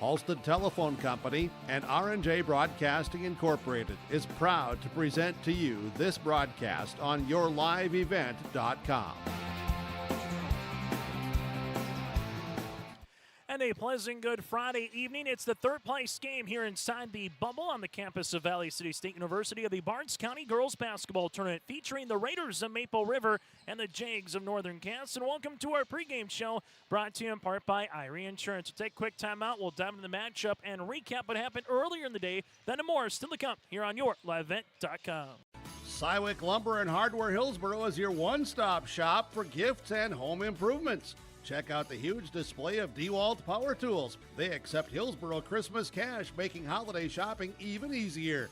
Halsted Telephone Company and R&J Broadcasting Incorporated is proud to present to you this broadcast on yourliveevent.com. And a pleasant good Friday evening. It's the third place game here inside the bubble on the campus of Valley City State University of the Barnes County Girls Basketball Tournament, featuring the Raiders of Maple River and the Jags of Northern Cass. And welcome to our pregame show, brought to you in part by Irie Insurance. We'll take a quick timeout. We'll dive into the matchup and recap what happened earlier in the day. Then and more still to come here on yourliveevent.com. Sywick Lumber and Hardware Hillsboro is your one-stop shop for gifts and home improvements. Check out the huge display of DeWalt power tools. They accept Hillsboro Christmas cash, making holiday shopping even easier.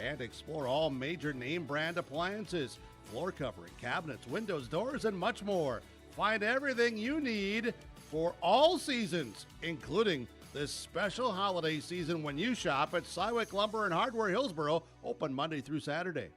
And explore all major name brand appliances, floor covering, cabinets, windows, doors, and much more. Find everything you need for all seasons, including this special holiday season when you shop at Sywick Lumber and Hardware Hillsboro, open Monday through Saturday.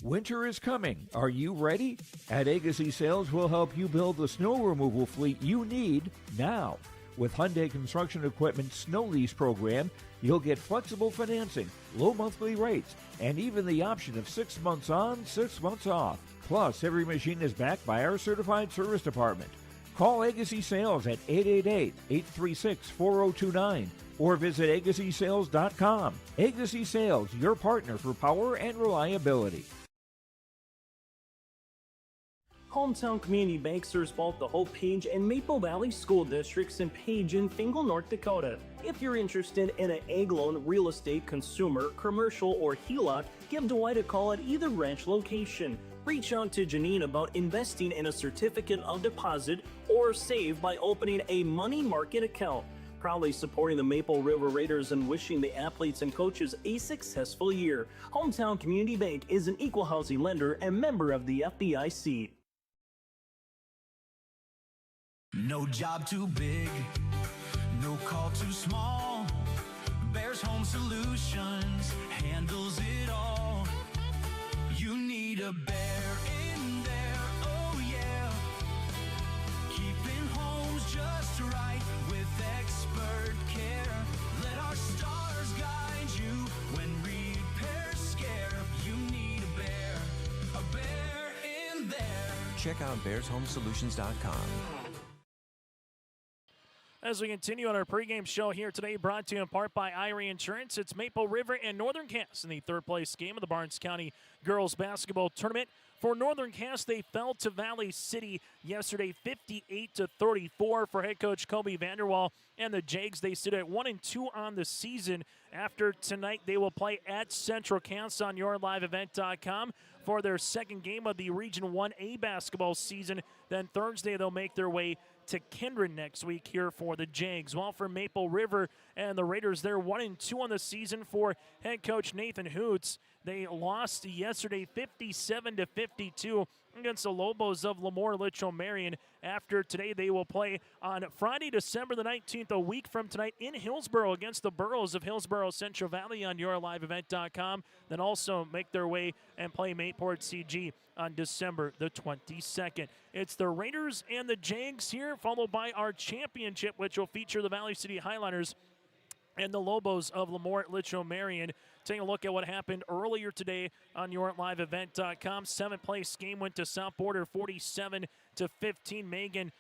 Winter is coming. Are you ready? At Agassi Sales, we'll help you build the snow removal fleet you need now. With Hyundai Construction Equipment Snow Lease Program, you'll get flexible financing, low monthly rates, and even the option of 6 months on, 6 months off. Plus, every machine is backed by our certified service department. Call Agassi Sales at 888-836-4029 or visit agassisales.com. Agassi Sales, your partner for power and reliability. Hometown Community Bank serves both the Hope Page and Maple Valley School Districts in Page and Fingal, North Dakota. If you're interested in an ag loan, real estate, consumer, commercial, or HELOC, give Dwight a call at either branch location. Reach out to Janine about investing in a certificate of deposit or save by opening a money market account. Proudly supporting the Maple River Raiders and wishing the athletes and coaches a successful year. Hometown Community Bank is an equal housing lender and member of the FDIC. No job too big, no call too small. Bears Home Solutions handles it all. You need a bear in there, oh yeah. Keeping homes just right with expert care. Let our stars guide you when repairs scare. You need a bear in there. Check out bearshomesolutions.com. As we continue on our pregame show here today, brought to you in part by Irie Insurance, it's Maple River and Northern Cass in the third place game of the Barnes County Girls Basketball Tournament. For Northern Cass, they fell to Valley City yesterday, 58-34 for head coach Kobe Vanderwall. And the Jags, they sit at 1-2 on the season. After tonight, they will play at Central Cass on yourliveevent.com for their second game of the Region 1A basketball season. Then Thursday, they'll make their way to Kindred next week here for the Jags. While for Maple River and the Raiders, they're 1-2 on the season for head coach Nathan Hoots. They lost yesterday 57-52 against the Lobos of Lemoore Litchfield Marion. After today, they will play on Friday, December the 19th, a week from tonight, in Hillsboro against the Burros of Hillsboro Central Valley on yourliveevent.com. Then also make their way and play Mayport CG on December the 22nd. It's the Raiders and the Jags here, followed by our championship, which will feature the Valley City Highliners and the Lobos of Lemoore Litchfield Marion. Taking a look at what happened earlier today on yourliveevent.com. Seventh place game went to South Border 47-15. Megan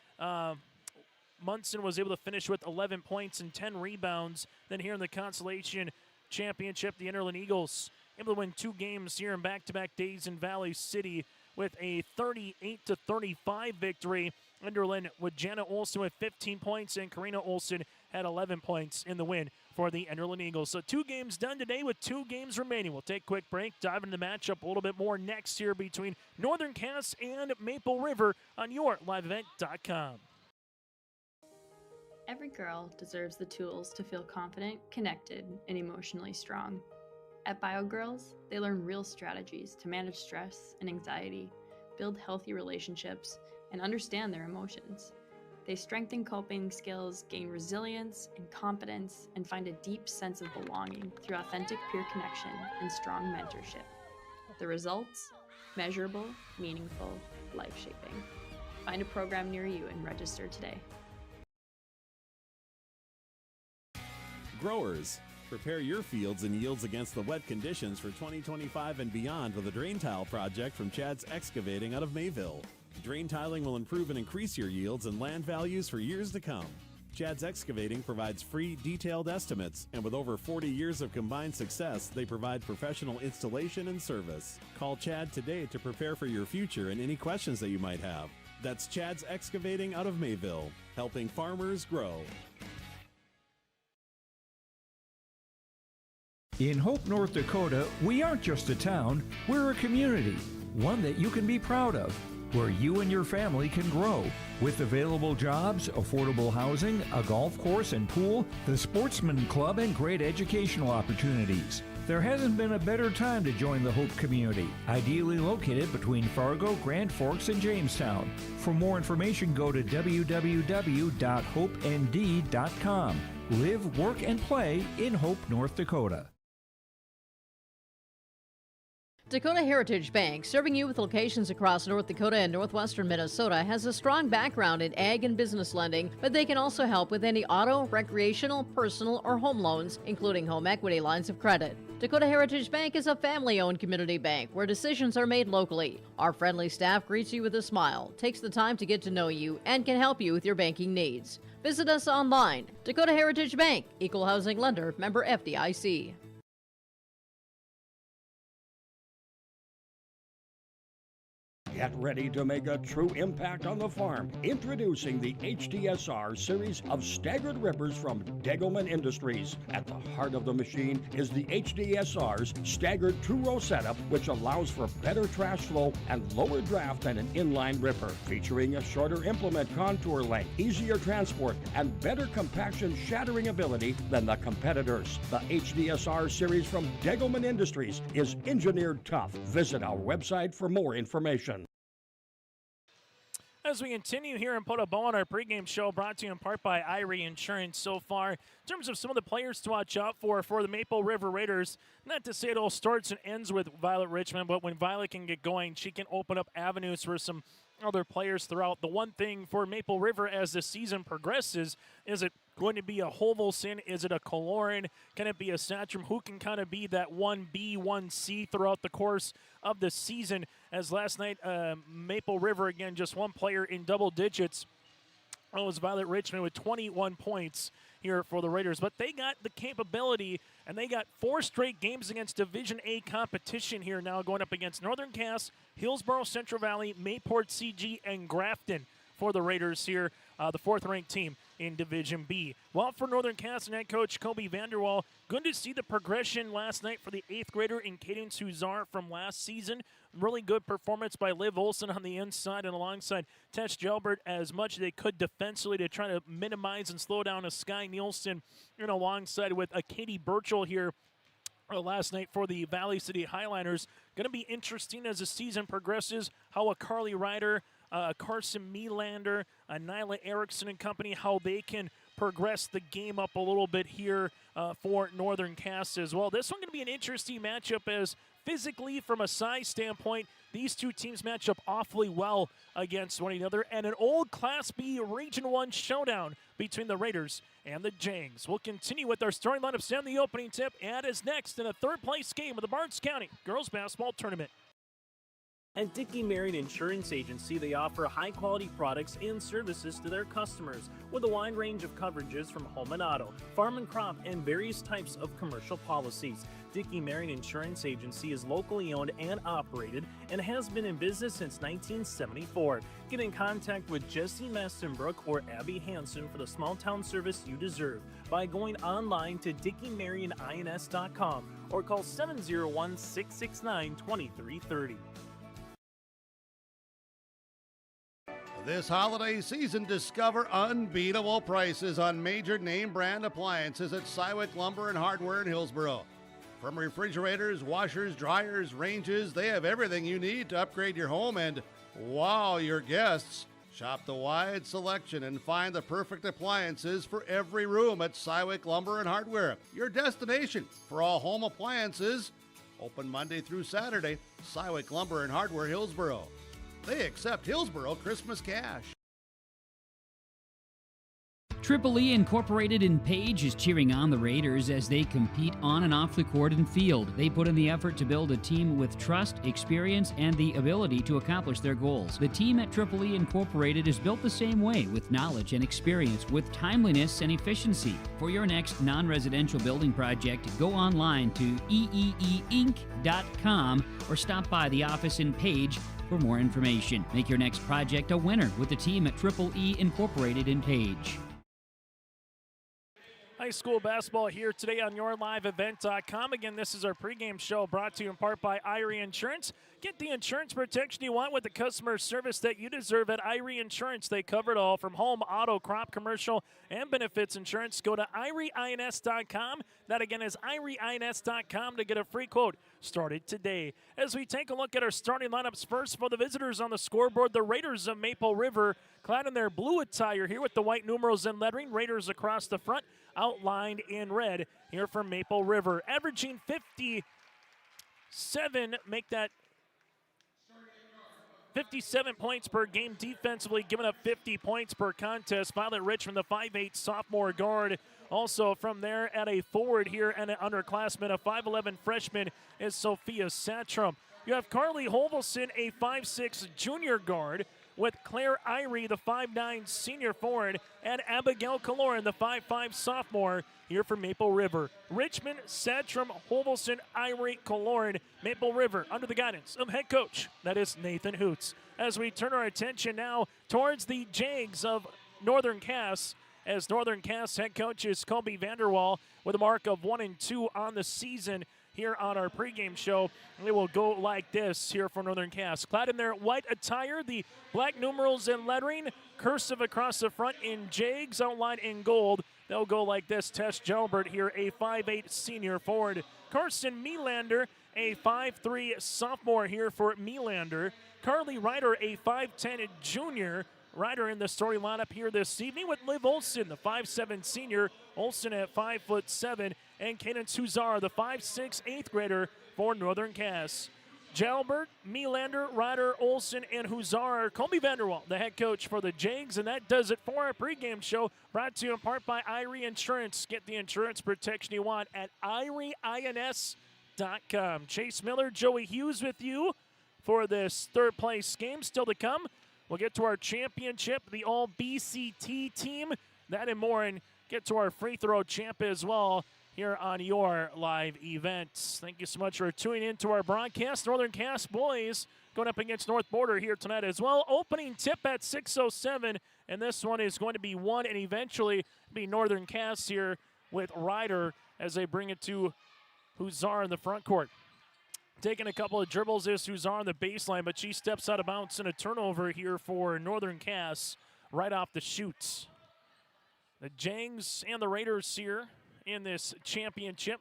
Munson was able to finish with 11 points and 10 rebounds. Then here in the consolation championship, the Enderlin Eagles able to win 2 games here in back-to-back days in Valley City with a 38-35 victory. Enderlin with Jana Olson with 15 points, and Karina Olson had 11 points in the win for the Enderlin Eagles. So 2 games done today with 2 games remaining. We'll take a quick break, dive into the matchup a little bit more next here between Northern Cass and Maple River on yourliveevent.com. Every girl deserves the tools to feel confident, connected, and emotionally strong. At BioGirls, they learn real strategies to manage stress and anxiety, build healthy relationships, and understand their emotions. They strengthen coping skills, gain resilience and confidence, and find a deep sense of belonging through authentic peer connection and strong mentorship. The results? Measurable, meaningful, life-shaping. Find a program near you and register today. growers. Prepare your fields and yields against the wet conditions for 2025 and beyond with a drain tile project from Chad's Excavating out of Mayville. Drain tiling will improve and increase your yields and land values for years to come. Chad's Excavating provides free, detailed estimates, and with over 40 years of combined success, they provide professional installation and service. Call Chad today to prepare for your future and any questions that you might have. That's Chad's Excavating out of Mayville, helping farmers grow. In Hope, North Dakota, we aren't just a town, we're a community, one that you can be proud of, where you and your family can grow. With available jobs, affordable housing, a golf course and pool, the Sportsman Club, and great educational opportunities. There hasn't been a better time to join the Hope community, ideally located between Fargo, Grand Forks, and Jamestown. For more information, go to www.hopend.com. Live, work, and play in Hope, North Dakota. Dakota Heritage Bank, serving you with locations across North Dakota and northwestern Minnesota, has a strong background in ag and business lending, but they can also help with any auto, recreational, personal, or home loans, including home equity lines of credit. Dakota Heritage Bank is a family-owned community bank where decisions are made locally. Our friendly staff greets you with a smile, takes the time to get to know you, and can help you with your banking needs. Visit us online. Dakota Heritage Bank, Equal Housing Lender, member FDIC. Get ready to make a true impact on the farm. Introducing the HDSR series of staggered rippers from Degelman Industries. At the heart of the machine is the HDSR's staggered two-row setup, which allows for better trash flow and lower draft than an inline ripper. Featuring a shorter implement contour length, easier transport, and better compaction shattering ability than the competitors. The HDSR series from Degelman Industries is engineered tough. Visit our website for more information. As we continue here and put a bow on our pregame show, brought to you in part by Irie Insurance so far. In terms of some of the players to watch out for the Maple River Raiders, not to say it all starts and ends with Violet Richmond, but when Violet can get going, she can open up avenues for some other players throughout. The one thing for Maple River as the season progresses, is it going to be a Hovelson? Is it a Kaloran? Can it be a Satcham? Who can kind of be that 1B, 1C throughout the course of the season? As last night, Maple River, again, just one player in double digits. It was Violet Richmond with 21 points here for the Raiders. But they got the capability, and they got 4 straight games against Division A competition here now, going up against Northern Cass, Hillsborough, Central Valley, Mayport, CG, and Grafton for the Raiders here, the 4th-ranked team in Division B. Well, for Northern Cass and head coach Kobe Vanderwall, good to see the progression last night for the 8th grader in Cadence Huzar from last season. Really good performance by Liv Olson on the inside and alongside Tess Gelbert as much as they could defensively to try to minimize and slow down a Sky Nielsen, and alongside with a Katie Burchell here last night for the Valley City Highliners. Going to be interesting as the season progresses how a Carly Ryder, Carson Melander, Nyla Erickson and company, how they can progress the game up a little bit here for Northern Cass as well. This one going to be an interesting matchup as physically, from a size standpoint, these two teams match up awfully well against one another, and an old Class B Region 1 showdown between the Raiders and the Jangs. We'll continue with our starting lineups and the opening tip, and is next in a 3rd-place game of the Barnes County Girls Basketball Tournament. At Dickey Marion Insurance Agency, they offer high-quality products and services to their customers with a wide range of coverages from home and auto, farm and crop, and various types of commercial policies. Dickey Marion Insurance Agency is locally owned and operated and has been in business since 1974. Get in contact with Jesse Mastenbrook or Abby Hansen for the small-town service you deserve by going online to DickeyMarionINS.com or call 701-669-2330. This holiday season, discover unbeatable prices on major name brand appliances at Cywick Lumber and Hardware in Hillsborough. From refrigerators, washers, dryers, ranges, they have everything you need to upgrade your home and wow your guests. Shop the wide selection and find the perfect appliances for every room at Cywick Lumber and Hardware, your destination for all home appliances. Open Monday through Saturday, Cywick Lumber and Hardware, Hillsborough. They accept Hillsborough Christmas cash. Triple E Incorporated in Page is cheering on the Raiders as they compete on and off the court and field. They put in the effort to build a team with trust, experience, and the ability to accomplish their goals. The team at Triple E Incorporated is built the same way, with knowledge and experience, with timeliness and efficiency. For your next non-residential building project, go online to eeeinc.com or stop by the office in Page for more information. Make your next project a winner with the team at Triple E Incorporated in Page. High school basketball here today on YourLiveEvent.com. Again, this is our pregame show brought to you in part by Irie Insurance. Get the insurance protection you want with the customer service that you deserve at Irie Insurance. They cover it all from home, auto, crop, commercial, and benefits insurance. Go to IrieINS.com. That again is IrieINS.com to get a free quote started today. As we take a look at our starting lineups first for the visitors on the scoreboard, the Raiders of Maple River, clad in their blue attire here with the white numerals and lettering. Raiders across the front, outlined in red here from Maple River. Averaging 57, make that 57 points per game defensively, giving up 50 points per contest. Violet Richmond, the 5'8 sophomore guard. Also from there at a forward here and an underclassman, a 5'11 freshman, is Sophia Satrum. You have Carly Holvelson, a 5'6 junior guard, with Claire Irie, the 5'9 senior forward, and Abigail Kaloran, the 5'5 sophomore, here from Maple River. Richmond, Satrum, Holvelson, Irie, Kaloran, Maple River, under the guidance of head coach, that is Nathan Hoots. As we turn our attention now towards the Jags of Northern Cass, as Northern Cass head coach is Colby Vanderwall with a mark of 1-2 on the season. Here on our pregame show, they will go like this here for Northern Cass. Clad in their white attire, the black numerals and lettering, cursive across the front in Jags, outlined in gold. They'll go like this. Tess Jalbert here, a 5'8 senior forward. Carson Melander, a 5'3 sophomore here for Melander. Carly Ryder, a 5'10 junior. Ryder in the starting lineup here this evening with Liv Olson, the 5'7 senior. Olson at 5'7", and Cadence Huzar, the 5'6 8th grader for Northern Cass. Jalbert, Melander, Ryder, Olson, and Huzar. Colby Vanderwall, the head coach for the Jags, and that does it for our pregame show, brought to you in part by Irie Insurance. Get the insurance protection you want at IrieINS.com. Chase Miller, Joey Hughes with you for this third place game. Still to come, we'll get to our championship, the All-BCT team, that and more, and get to our free throw champ as well here on your live events. Thank you so much for tuning in to our broadcast. Northern Cass boys going up against North Border here tonight as well. Opening tip at 6:07, and this one is going to be won and eventually be Northern Cass here with Ryder as they bring it to Huzar in the front court. Taking a couple of dribbles is Huzar on the baseline, but she steps out of bounds and a turnover here for Northern Cass right off the shoots. The Jags and the Raiders here in this championship.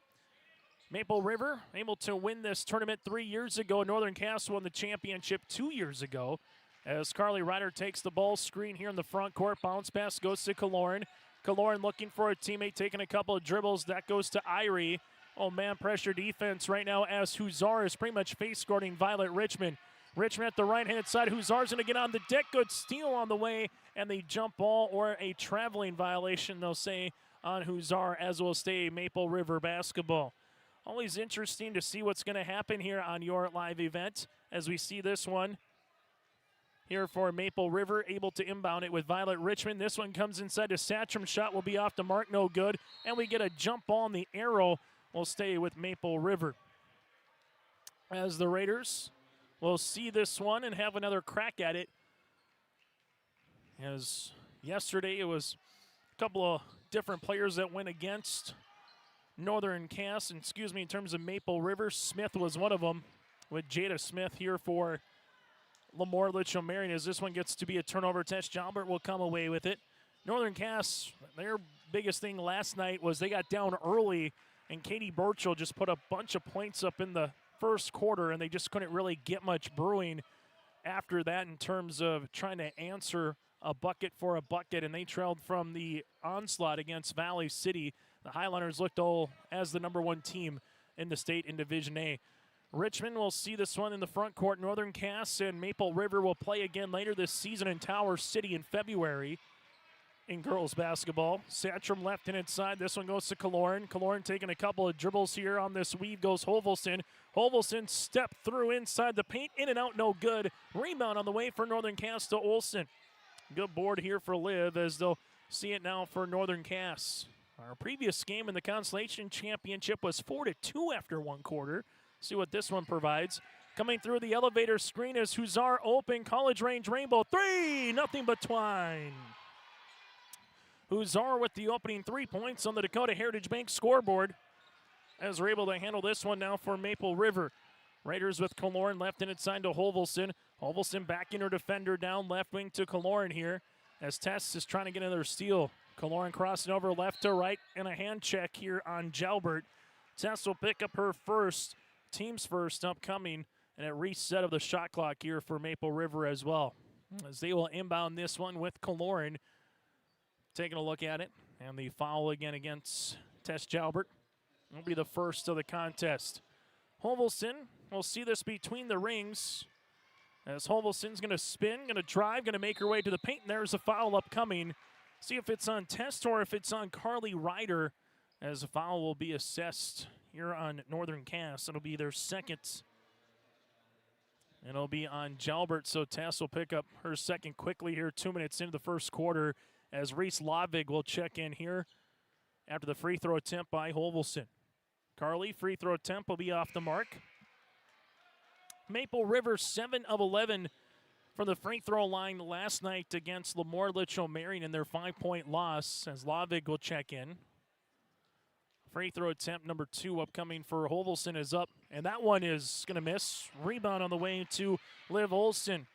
Maple River able to win this tournament 3 years ago. Northern Cass won the championship 2 years ago. As Carly Ryder takes the ball screen here in the front court. Bounce pass goes to Kaloran. Kaloran looking for a teammate, taking a couple of dribbles. That goes to Irie. Oh, man, pressure defense right now as Huzar is pretty much face guarding Violet Richmond. Richmond at the right-hand side. Huzar's going to get on the deck. Good steal on the way. And the jump ball or a traveling violation, they'll say, on Huzar, as will stay Maple River basketball. Always interesting to see what's going to happen here on your live event as we see this one here for Maple River, able to inbound it with Violet Richmond. This one comes inside to Satrum. Shot will be off the mark, no good. And we get a jump ball, and the arrow will stay with Maple River. As the Raiders will see this one and have another crack at it. As yesterday it was a couple of different players that went against Northern Cass, in terms of Maple River. Smith was one of them, with Jada Smith here for Lamore Litchfield-Marion. As this one gets to be a turnover, Tess Jalbert will come away with it. Northern Cass, their biggest thing last night was they got down early, and Katie Burchell just put a bunch of points up in the first quarter, and they just couldn't really get much brewing after that in terms of trying to answer a bucket for a bucket, and they trailed from the onslaught against Valley City. The Highlanders looked all as the number one team in the state in Division A. Richmond will see this one in the front court. Northern Cass and Maple River will play again later this season in Tower City in February. in girls basketball. Satcham left and inside. This one goes to Kaloran. Kaloran taking a couple of dribbles here on this weave goes Hovelson. Hovelson stepped through inside the paint. In and out, no good. Rebound on the way for Northern Cass to Olsen. Good board here for Liv as they'll see it now for Northern Cass. Our previous game in the Consolation Championship was 4-2 after one quarter. See what this one provides. Coming through the elevator screen is Huzar open. College range rainbow. 3, nothing but twine. Huzar with the opening 3 points on the Dakota Heritage Bank scoreboard. As we're able to handle this one now for Maple River. Raiders with Kaloran left and inside to Hovelson. Hovelson back in her defender down left wing to Kaloran here. As Tess is trying to get another steal. Kaloran crossing over left to right and a hand check here on Jalbert. Tess will pick up her first, team's first upcoming, and a reset of the shot clock here for Maple River as well. As they will inbound this one with Kaloran. Taking a look at it, and the foul again against Tess Jalbert will be the first of the contest. Hovelson will see this between the rings as Hovelson's going to spin, going to drive, going to make her way to the paint, and there's a foul upcoming. See if it's on Tess or if it's on Carly Ryder, as a foul will be assessed here on Northern Cass. It'll be their second. And it'll be on Jalbert, so Tess will pick up her second quickly here 2 minutes into the first quarter as Reese Lavig will check in here after the free throw attempt by Hovelson. Carly, free throw attempt will be off the mark. Maple River 7 of 11 from the free throw line last night against Lemoore Litchfield Marion in their 5-point loss as Lavig will check in. Free throw attempt number 2 upcoming for Hovelson is up, and that one is going to miss. Rebound on the way to Liv Olsen.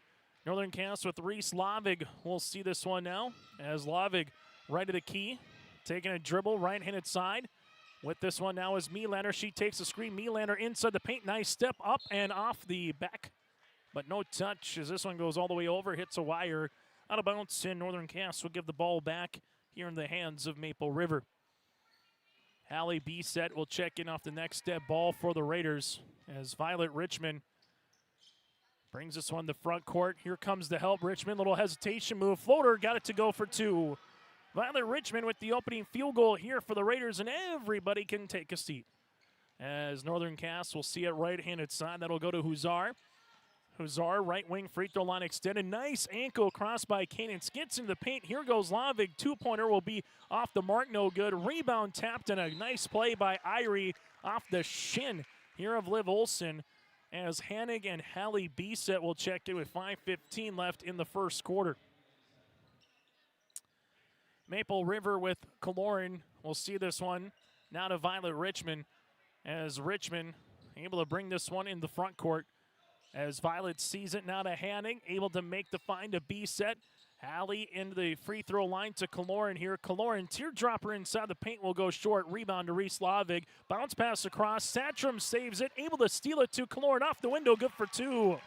Northern Cass with Reese Lavig. We'll see this one now as Lavig right of the key, taking a dribble right-handed side. With this one now is Melander. She takes a screen. Melander inside the paint. Nice step up and off the back, but no touch as this one goes all the way over, hits a wire. Out of bounds, and Northern Cass will give the ball back here in the hands of Maple River. Hallie Bisset will check in off the next step ball for the Raiders as Violet Richmond brings this one to front court. Here comes the help. Richmond, little hesitation move. Floater, got it to go for 2. Violet Richmond with the opening field goal here for the Raiders, and everybody can take a seat. As Northern Cass will see it right-handed side. That'll go to Huzar. Huzar, right wing free throw line extended. Nice ankle cross by Kanan. Skits into the paint. Here goes Lavig. 2-pointer will be off the mark. No good. Rebound tapped and a nice play by Irie off the shin here of Liv Olsen. As Hannig and Hallie Bisset will check in with 5:15 left in the first quarter. Maple River with Kaloran. We'll see this one now to Violet Richmond as Richmond able to bring this one in the front court. As Violet sees it now to Hanning, able to make the find to Bisset. Hallie into the free throw line to Kaloran here. Kaloran, teardropper inside the paint will go short. Rebound to Reese Lavig. Bounce pass across. Satcham saves it. Able to steal it to Kaloran off the window. Good for 2.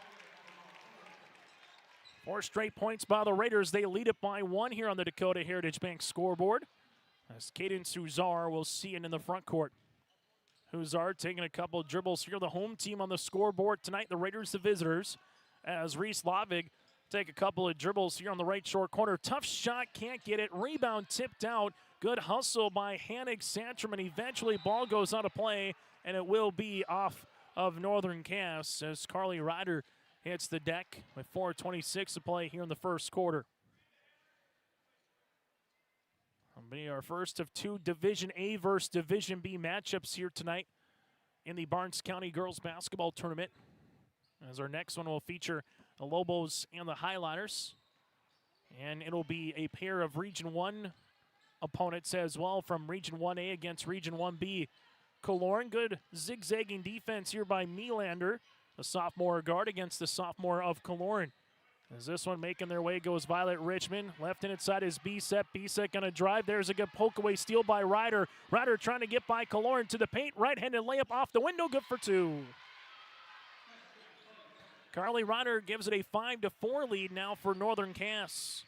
4 straight points by the Raiders. They lead it by 1 here on the Dakota Heritage Bank scoreboard. As Cadence Huzar will see it in the front court. Huzar taking a couple of dribbles here. The home team on the scoreboard tonight. The Raiders the visitors. As Reese Lavig take a couple of dribbles here on the right short corner. Tough shot, can't get it. Rebound tipped out. Good hustle by Hannig Santrum, and eventually ball goes out of play, and it will be off of Northern Cass as Carly Ryder hits the deck with 4:26 to play here in the first quarter. It'll be our first of 2 Division A versus Division B matchups here tonight in the Barnes County Girls Basketball Tournament. As our next one will feature the Lobos and the Highlighters. And it'll be a pair of Region 1 opponents as well from Region 1A against Region 1B. Kaloran, good zigzagging defense here by Melander, the sophomore guard against the sophomore of Kaloran. As this one making their way goes Violet Richmond. Left-handed side is Bisset. Bisset going to drive. There's a good poke away steal by Ryder. Ryder trying to get by Kaloran to the paint. Right-handed layup off the window. Good for 2. Carly Ryder gives it a 5-4 lead now for Northern Cass.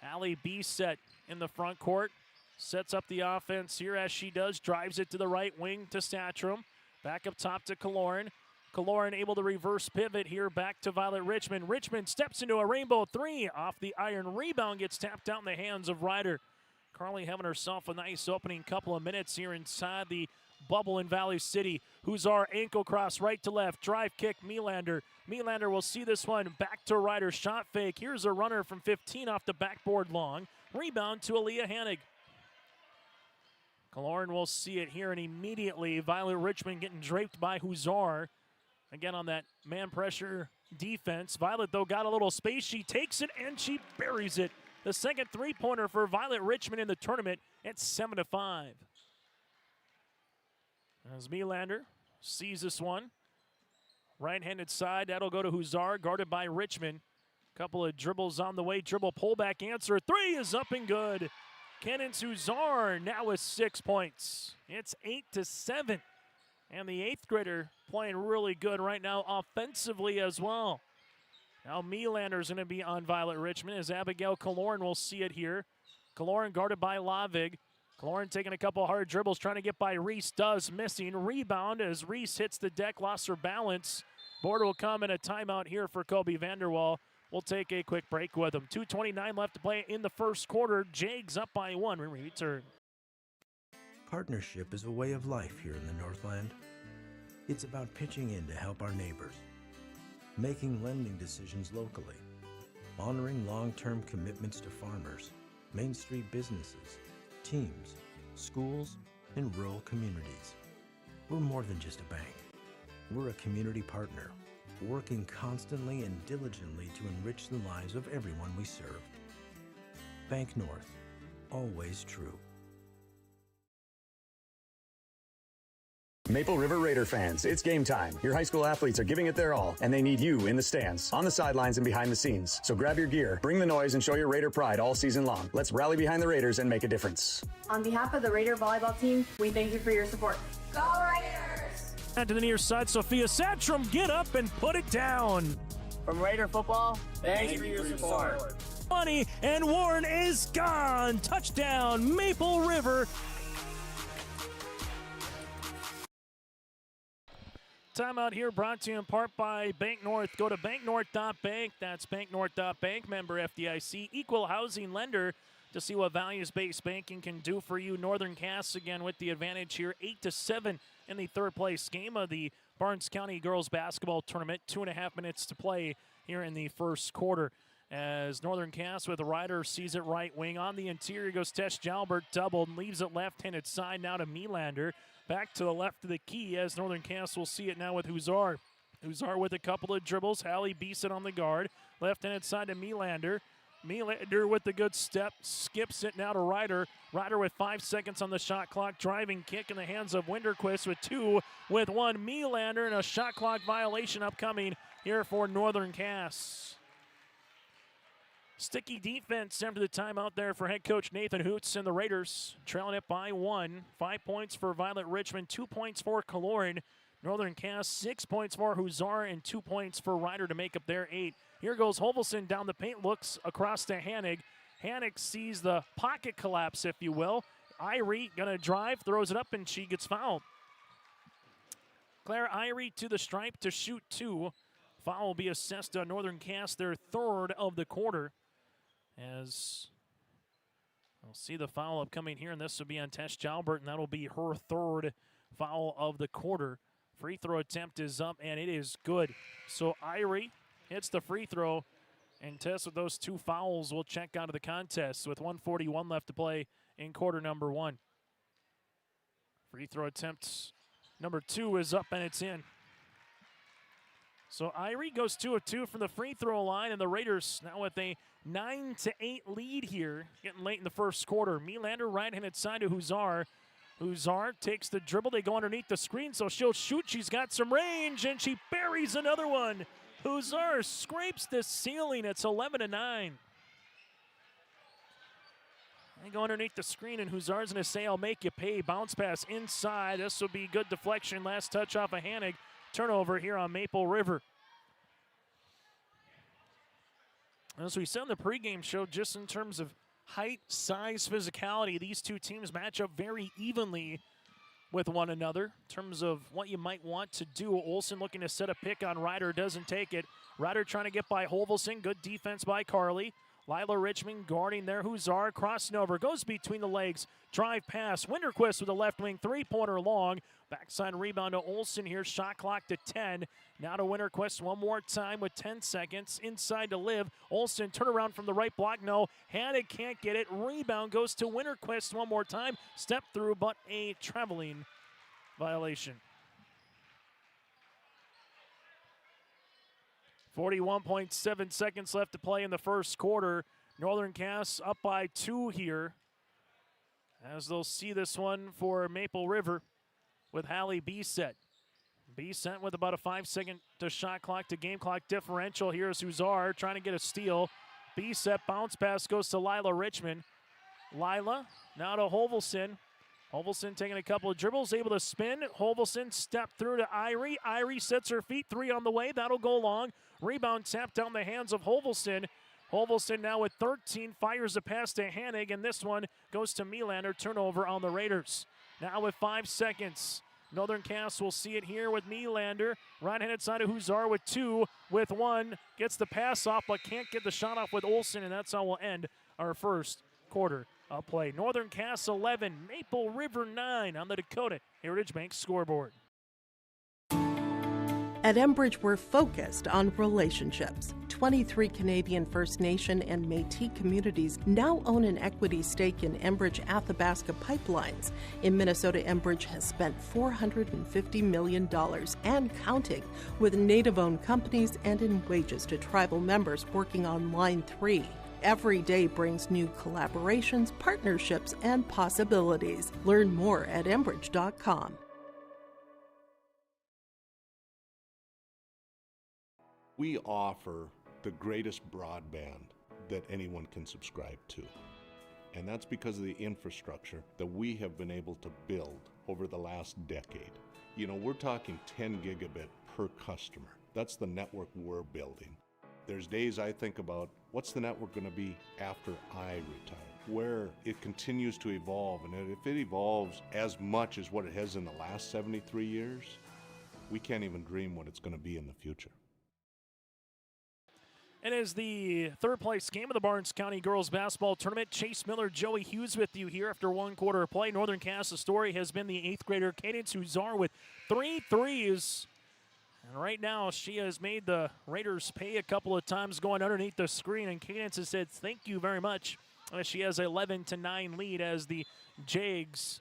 Hallie Bisset in the front court. Sets up the offense here as she does. Drives it to the right wing to Satcham. Back up top to Kaloran. Kaloran able to reverse pivot here back to Violet Richmond. Richmond steps into a rainbow three off the iron. Rebound gets tapped out in the hands of Ryder. Carly having herself a nice opening couple of minutes here inside the bubble in Valley City. Huszar ankle cross right to left. Drive kick Melander. Melander will see this one. Back to Ryder. Shot fake. Here's a runner from 15 off the backboard long. Rebound to Aaliyah Hanig. Kaloran will see it here, and immediately Violet Richmond getting draped by Huszar. Again on that man pressure defense. Violet, though, got a little space. She takes it, and she buries it. The second three-pointer for Violet Richmond in the tournament at 7-5. As Melander sees this one. Right-handed side, that'll go to Huszar, guarded by Richmond. Couple of dribbles on the way. Dribble pullback answer. Three is up and good. Kennens Huszar now with 6 points. It's 8-7. And the eighth grader playing really good right now offensively as well. Now Melander's going to be on Violet Richmond as Abigail Kaloran will see it here. Kaloran guarded by Lavig. Kaloran taking a couple hard dribbles, trying to get by Reese. Does, missing. Rebound as Reese hits the deck, lost her balance. Board will come in a timeout here for Kobe Vanderwall. We'll take a quick break with them. 2:29 left to play in the first quarter. Jags up by 1 when we return. Partnership is a way of life here in the Northland. It's about pitching in to help our neighbors, making lending decisions locally, honoring long-term commitments to farmers, Main Street businesses, teams, schools, and rural communities. We're more than just a bank. We're a community partner, working constantly and diligently to enrich the lives of everyone we serve. Bank North, always true. Maple River Raider fans, it's game time. Your high school athletes are giving it their all, and they need you in the stands, on the sidelines, and behind the scenes. So grab your gear, bring the noise, and show your Raider pride all season long. Let's rally behind the Raiders and make a difference. On behalf of the Raider volleyball team, we thank you for your support. Go Raiders! To the near side, Sophia Satchram, get up and put it down. From Raider football, thank you for your support. Money, and Warren is gone. Touchdown, Maple River. Timeout here brought to you in part by Bank North. Go to banknorth.bank. That's banknorth.bank, member FDIC, equal housing lender, to see what values-based banking can do for you. Northern Cass again with the advantage here, 8-7 in the third place game of the Barnes County Girls Basketball Tournament. 2.5 minutes to play here in the first quarter. As Northern Cass with a Ryder sees it right wing. On the interior goes Tesh Jalbert, doubled, and leaves it left-handed side now to Melander. Back to the left of the key as Northern Cass will see it now with Huszar. Huszar with a couple of dribbles. Hallie beats it on the guard. Left-handed side to Melander. Melander with the good step. Skips it now to Ryder. Ryder with 5 seconds on the shot clock. Driving kick in the hands of Winderquist with 2 with 1. Melander and a shot clock violation upcoming here for Northern Cass. Sticky defense after the timeout there for head coach Nathan Hoots and the Raiders, trailing it by 1. 5 points for Violet Richmond, 2 points for Kaloran. Northern Cass, 6 points for Huszar, and 2 points for Ryder to make up their 8. Here goes Hovelson down the paint, looks across to Hanig. Hanig sees the pocket collapse, if you will. Irie gonna drive, throws it up, and she gets fouled. Claire Irie to the stripe to shoot 2. Foul will be assessed on Northern Cass, their 3rd of the quarter. As we'll see the foul upcoming here, and this will be on Tesh Jalbert, and that'll be her 3rd foul of the quarter. Free throw attempt is up, and it is good. So Irie hits the free throw, and Tess with those 2 fouls will check out of the contest with 1:41 left to play in quarter number 1. Free throw attempt number 2 is up, and it's in. So Irie goes 2 of 2 from the free throw line, and the Raiders now with a 9-8 lead here, getting late in the first quarter. Melander right-handed side to Huszar. Huszar takes the dribble. They go underneath the screen, so she'll shoot. She's got some range, and she buries another one. Huszar scrapes the ceiling. It's 11-9. They go underneath the screen, and Huszar's going to say, I'll make you pay. Bounce pass inside. This will be good deflection. Last touch off of Hanig. Turnover here on Maple River. As we said in the pregame show, just in terms of height, size, physicality, these two teams match up very evenly. with one another in terms of what you might want to do. Olsen looking to set a pick on Ryder, doesn't take it. Ryder trying to get by Holvelson. Good defense by Carly. Lila Richmond guarding there. Huzar crossing over, goes between the legs. Drive pass. Winterquist with a left wing three-pointer long. Backside rebound to Olsen here. Shot clock to 10. Now to Winterquist one more time with 10 seconds. Inside to Liv. Olsen turnaround from the right block. No. Hannig can't get it. Rebound goes to Winterquist one more time. Step through, but a traveling violation. 41.7 seconds left to play in the first quarter. Northern Cass up by 2 here, as they'll see this one for Maple River with Hallie Beset. Beset with about a 5-second to shot clock to game clock differential. Here's Huzar trying to get a steal. Beset bounce pass goes to Lila Richmond. Lila now to Holvelson. Holvelson taking a couple of dribbles, able to spin. Holvelson step through to Irie. Irie sets her feet, 3 on the way. That'll go long. Rebound tapped down the hands of Holvelson. Holvelson now with 13, fires a pass to Hannig, and this one goes to Melander. Turnover on the Raiders. Now with 5 seconds. Northern Cass will see it here with Melander. Right-handed side of Huzar with 2, with 1. Gets the pass off, but can't get the shot off with Olsen, and that's how we'll end our first quarter of play. Northern Cass 11, Maple River 9 on the Dakota Heritage Bank scoreboard. At Enbridge, we're focused on relationships. 23 Canadian First Nation and Métis communities now own an equity stake in Enbridge Athabasca Pipelines. In Minnesota, Enbridge has spent $450 million and counting, with Native-owned companies and in wages to tribal members working on Line 3. Every day brings new collaborations, partnerships, and possibilities. Learn more at Enbridge.com. We offer the greatest broadband that anyone can subscribe to. And that's because of the infrastructure that we have been able to build over the last decade. You know, we're talking 10 gigabit per customer. That's the network we're building. There's days I think about, what's the network going to be after I retire? Where it continues to evolve, and if it evolves as much as what it has in the last 73 years, we can't even dream what it's going to be in the future. It is the third place game of the Barnes County Girls Basketball Tournament. Chase Miller, Joey Hughes with you here after 1 quarter of play. Northern Cass's story has been the 8th grader Cadence Huzar with 3 threes. And right now she has made the Raiders pay a couple of times going underneath the screen. And Cadence has said thank you very much. She has an 11-9 lead as the Jags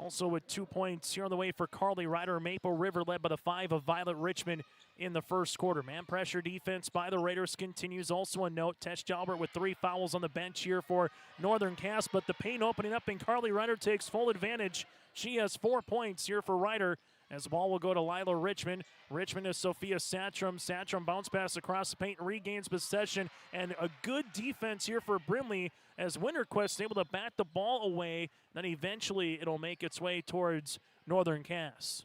also with 2 points here on the way for Carly Ryder. Maple River led by the 5 of Violet Richmond in the first quarter. Man pressure defense by the Raiders continues. Also a note, Tesh Jalbert with 3 fouls on the bench here for Northern Cass, but the paint opening up and Carly Ryder takes full advantage. She has 4 points here for Ryder as the ball will go to Lila Richmond. Richmond to Sophia Satcham. Satcham bounce pass across the paint, regains possession, and a good defense here for Brimley as Winterquist able to bat the ball away. Then eventually it'll make its way towards Northern Cass.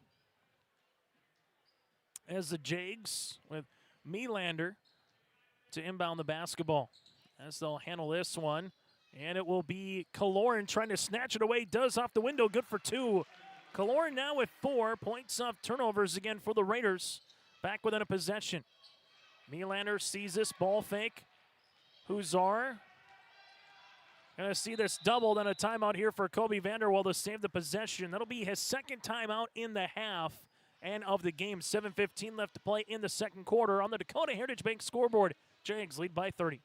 As the Jags with Melander to inbound the basketball. As they'll handle this one. And it will be Kaloran trying to snatch it away. Does off the window. Good for 2. Kaloran now with 4 points off turnovers again for the Raiders. Back within a possession. Melander sees this ball fake. Huzar. Gonna see this doubled on a timeout here for Kobe Vanderwall to save the possession. That'll be his second timeout in the half and of the game. 7:15 left to play in the second quarter on the Dakota Heritage Bank scoreboard. Jags lead by 30.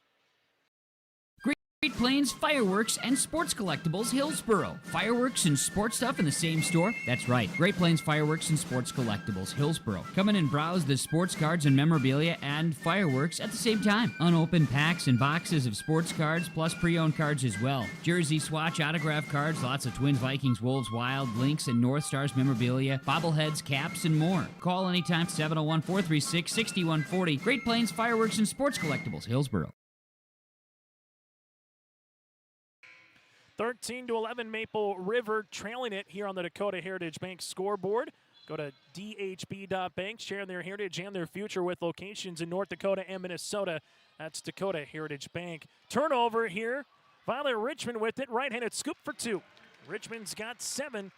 Great Plains Fireworks and Sports Collectibles, Hillsboro. Fireworks and sports stuff in the same store? That's right. Great Plains Fireworks and Sports Collectibles, Hillsboro. Come in and browse the sports cards and memorabilia and fireworks at the same time. Unopened packs and boxes of sports cards, plus pre-owned cards as well. Jersey, swatch, autograph cards, lots of Twins, Vikings, Wolves, Wild, Lynx, and North Stars memorabilia, bobbleheads, caps, and more. Call anytime, 701-436-6140. Great Plains Fireworks and Sports Collectibles, Hillsboro. 13-11 Maple River trailing it here on the Dakota Heritage Bank scoreboard. Go to dhb.bank, share their heritage and their future with locations in North Dakota and Minnesota. That's Dakota Heritage Bank. Turnover here. Violet Richmond with it. Right-handed scoop for 2. Richmond's got 7.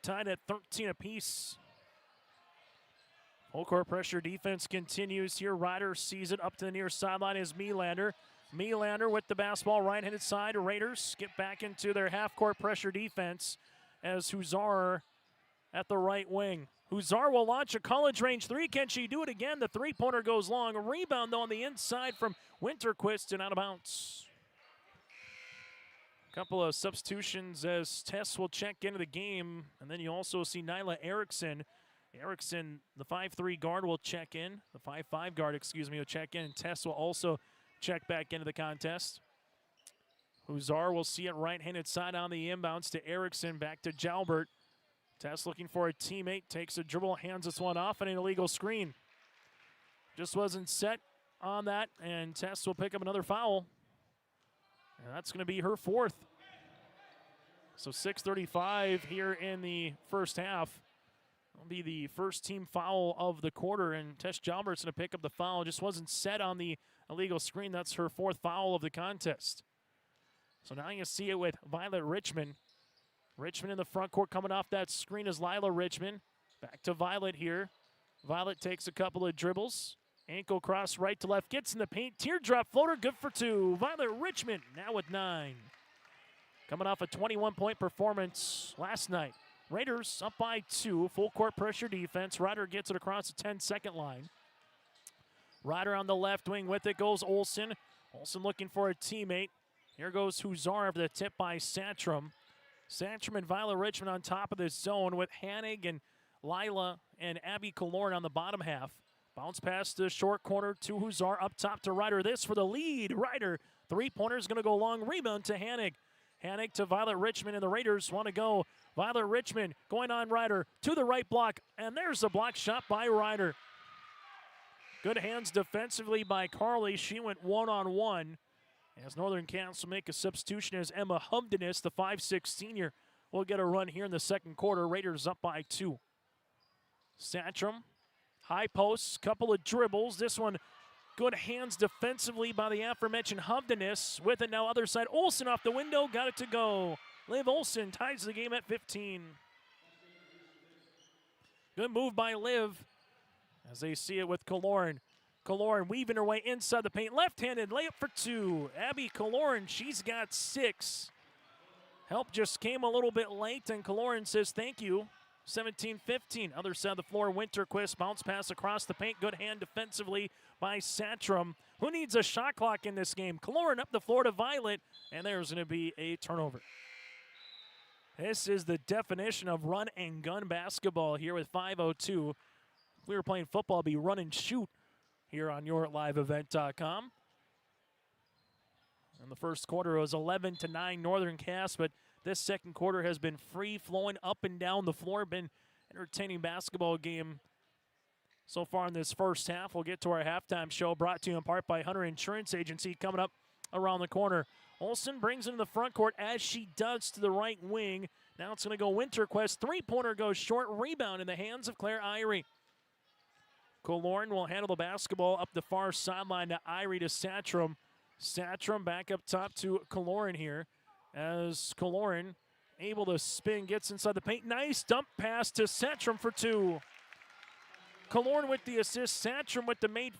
tied at 13 apiece. Full court pressure defense continues here. Ryder sees it up to the near sideline is Melander. Melander with the basketball right-handed side. Raiders get back into their half-court pressure defense as Huzar at the right wing. Huzar will launch a college range three. Can she do it again? The three-pointer goes long. A rebound, though, on the inside from Winterquist and out of bounds. Couple of substitutions as Tess will check into the game. And then you also see Nyla Erickson. Erickson, the 5'3 guard, will check in. The 5'5 guard, will check in. And Tess will also check back into the contest. Huzar will see it right-handed side on the inbounds to Erickson. Back to Jalbert. Tess looking for a teammate. Takes a dribble, hands this one off, and an illegal screen. Just wasn't set on that, and Tess will pick up another foul. And that's going to be her fourth. So 6:35 here in the first half. It'll be the first team foul of the quarter, and Tess Jalbert's going to pick up the foul. Just wasn't set on the illegal screen. That's her fourth foul of the contest. So now you see it with Violet Richmond. Richmond in the front court coming off that screen is Lila Richmond. Back to Violet here. Violet takes a couple of dribbles. Ankle cross right to left. Gets in the paint. Teardrop floater. Good for two. Violet Richmond now with 9. Coming off a 21-point performance last night. Raiders up by 2. Full court pressure defense. Ryder gets it across the 10-second line. Ryder on the left wing with it goes Olsen. Olsen looking for a teammate. Here goes Huzar after the tip by Santrum. Santrum and Violet Richmond on top of this zone with Hanig and Lila and Abby Kaloran on the bottom half. Bounce pass to the short corner to Huzar. Up top to Ryder. This for the lead. Ryder. Three-pointer is going to go long. Rebound to Hanig. Hanig to Violet Richmond, and the Raiders want to go. Violet Richmond going on Ryder to the right block, and there's a block shot by Ryder. Good hands defensively by Carly. She went one-on-one. As Northern Cass will make a substitution as Emma Humdenis, the 5'6 senior, will get a run here in the second quarter. Raiders up by 2. Santrum, high posts, couple of dribbles. This one, good hands defensively by the aforementioned Humdenis. With it now other side. Olsen off the window, got it to go. Liv Olsen ties the game at 15. Good move by Liv as they see it with Kaloran. Kaloran weaving her way inside the paint. Left-handed layup for 2. Abby Kaloran, she's got 6. Help just came a little bit late, and Kaloran says thank you. 17-15. Other side of the floor, Winterquist. Bounce pass across the paint. Good hand defensively by Santrum. Who needs a shot clock in this game? Kaloran up the floor to Violet, and there's going to be a turnover. This is the definition of run and gun basketball here with 5:02. If we were playing football, it'd be run and shoot here on YourLiveEvent.com. And the first quarter was 11-9 Northern Cass, but this second quarter has been free-flowing up and down the floor. Been entertaining basketball game so far in this first half. We'll get to our halftime show brought to you in part by Hunter Insurance Agency coming up around the corner. Olsen brings into the front court as she does to the right wing. Now it's going to go Winterquist. Three-pointer goes short. Rebound in the hands of Claire Irie. Kaloran will handle the basketball up the far sideline to Irie to Santrum. Santrum back up top to Kaloran here as Kaloran able to spin, gets inside the paint. Nice dump pass to Santrum for 2. Kaloran with the assist, Santrum with the made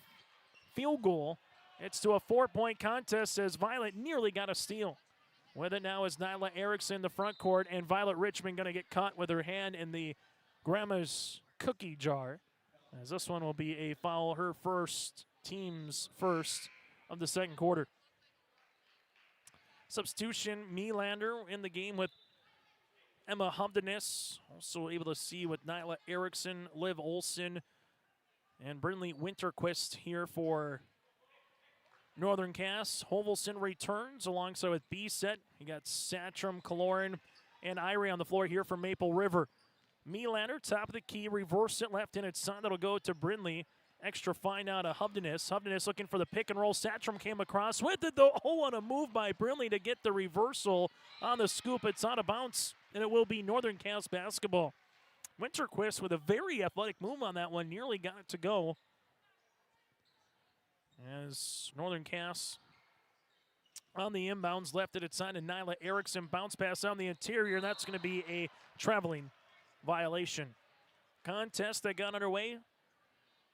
field goal. It's to a 4-point contest as Violet nearly got a steal. With it now is Nyla Erickson in the front court, and Violet Richmond going to get caught with her hand in the grandma's cookie jar. As this one will be a foul, her first, team's first of the second quarter. Substitution, Melander in the game with Emma Humdenis. Also able to see with Nyla Erickson, Liv Olsen, and Brynlee Winterquist here for Northern Cass. Hovelson returns alongside with B-Set. You got Santrum, Kaloran, and Irie on the floor here for Maple River. Melander, top of the key, reverse it left-handed side. That'll go to Brynlee. Extra fine out of Humdenis. Humdenis looking for the pick and roll. Santrum came across with it, though. Oh, on a move by Brynlee to get the reversal on the scoop. It's out of bounds, and it will be Northern Cass basketball. Winterquist with a very athletic move on that one. Nearly got it to go. As Northern Cass on the inbounds, left at its side, and Nyla Erickson bounce pass on the interior. That's going to be a traveling violation. Contest that got underway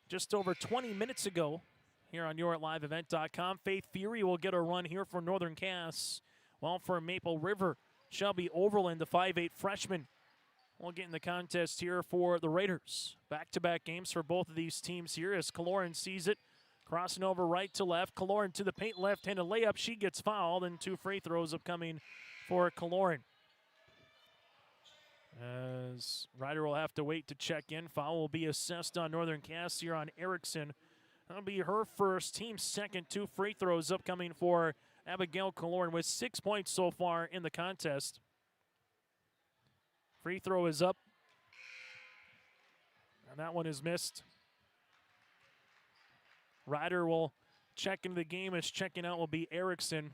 just over 20 minutes ago here on YourLiveEvent.com. Faith Fury will get a run here for Northern Cass. While for Maple River, Shelby Overland, the 5'8 freshman, will get in the contest here for the Raiders. Back-to-back games for both of these teams here as Kaloran sees it. Crossing over right to left. Kaloran to the paint, left-handed layup. She gets fouled, and 2 free throws upcoming for Kaloran. As Ryder will have to wait to check in. Foul will be assessed on Northern Cass here on Erickson. That'll be her first, team second. 2 free throws upcoming for Abigail Kaloran with 6 points so far in the contest. Free throw is up. And that one is missed. Ryder will check into the game as checking out will be Erickson.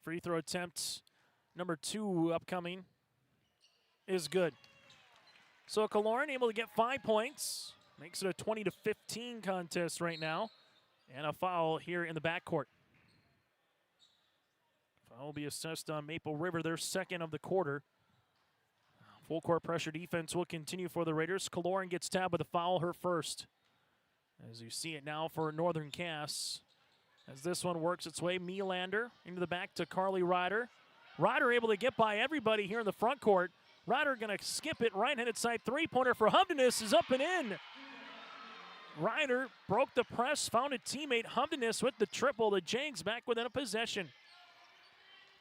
Free throw attempt number 2 upcoming is good. So Kaloran able to get 5 points. Makes it a 20-15 contest right now. And a foul here in the backcourt. Foul will be assessed on Maple River, their second of the quarter. Full court pressure defense will continue for the Raiders. Kaloran gets tabbed with a foul, her first. As you see it now for Northern Cass. As this one works its way, Melander into the back to Carly Ryder. Ryder able to get by everybody here in the front court. Ryder going to skip it, right-handed side three-pointer for Humdenis is up and in. Ryder broke the press, found a teammate, Humdenis with the triple. The Jags back within a possession.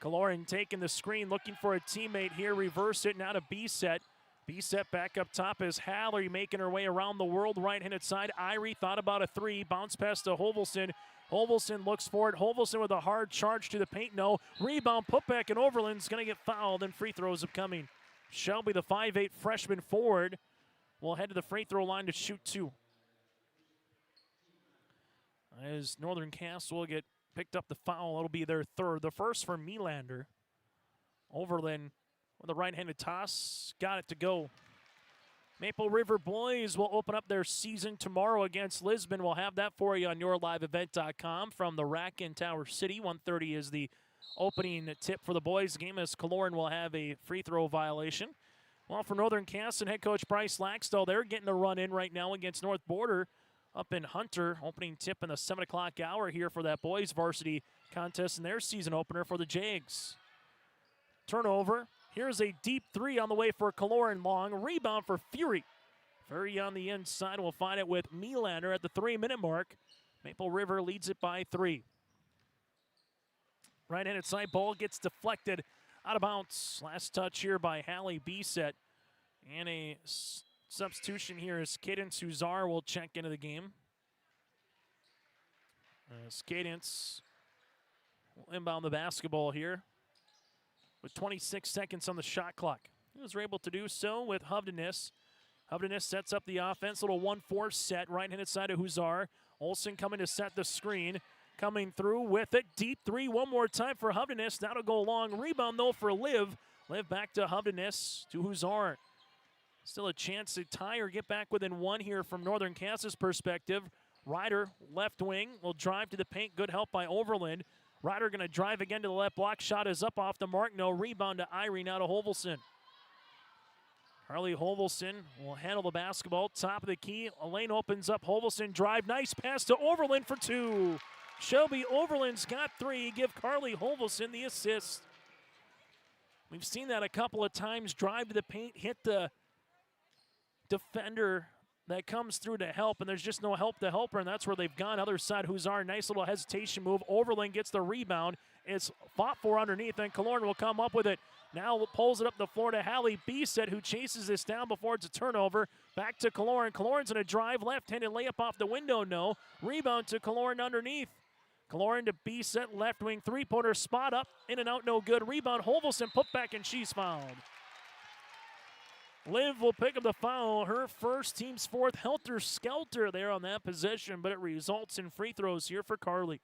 Kaloran taking the screen, looking for a teammate here. Reverse it now to B-set. B-set back up top as Hallery making her way around the world. Right-handed side, Irie thought about a 3. Bounce pass to Hovelson. Hovelson looks for it. Hovelson with a hard charge to the paint. No. Rebound, putback, and Overland's going to get fouled, and free throws upcoming. Shelby, the 5'8 freshman forward, will head to the free throw line to shoot 2. As Northern Cass will get picked up the foul, it'll be their third. The first for Melander. Overland with a right-handed toss, got it to go. Maple River boys will open up their season tomorrow against Lisbon. We'll have that for you on YourLiveEvent.com from the rack in Tower City. 1:30 is the opening tip for the boys game as Kaloran will have a free throw violation. Well, for Northern Cass and head coach Bryce Laxdell, they're getting a run in right now against North Border up in Hunter. Opening tip in the 7 o'clock hour here for that boys varsity contest in their season opener for the Jags. Turnover. Here's a deep 3 on the way for Kaloran. Long rebound for Fury. Fury on the inside. We'll find it with Melander at the 3-minute mark. Maple River leads it by 3. Right-handed side ball gets deflected out of bounds. Last touch here by Hallie B-set. And a substitution here is Cadence Huzar will check into the game. Cadence will inbound the basketball here with 26 seconds on the shot clock. He was able to do so with Humdenis. Humdenis sets up the offense. Little 1-4 set. Right-handed side of Huzar. Olsen coming to set the screen. Coming through with it. Deep 3 one more time for Humdenis. That'll go long. Rebound, though, for Liv. Liv back to Humdenis to Huzar. Still a chance to tie or get back within 1 here from Northern Cass's perspective. Ryder, left wing, will drive to the paint. Good help by Overland. Ryder going to drive again to the left block. Shot is up off the mark. No rebound to Irie, now to Hovelson. Harley Hovelson will handle the basketball. Top of the key. A lane opens up. Hovelson drive. Nice pass to Overland for 2. Shelby Overland's got 3. Give Carly Hovelson the assist. We've seen that a couple of times. Drive to the paint. Hit the defender that comes through to help, and there's just no help to help her, and that's where they've gone. Other side, Huzar, nice little hesitation move. Overland gets the rebound. It's fought for underneath, and Kaloran will come up with it. Now pulls it up the floor to Hallie B-set, who chases this down before it's a turnover. Back to Kaloran. Kaloran's going to drive, left-handed layup off the window, no. Rebound to Kaloran underneath. Kaloran to B-set, left wing, three-pointer, spot up, in and out, no good. Rebound, Hovelson, put back, and she's fouled. Liv will pick up the foul. Her first, team's 4th. Helter-skelter there on that possession, but it results in free throws here for Carly.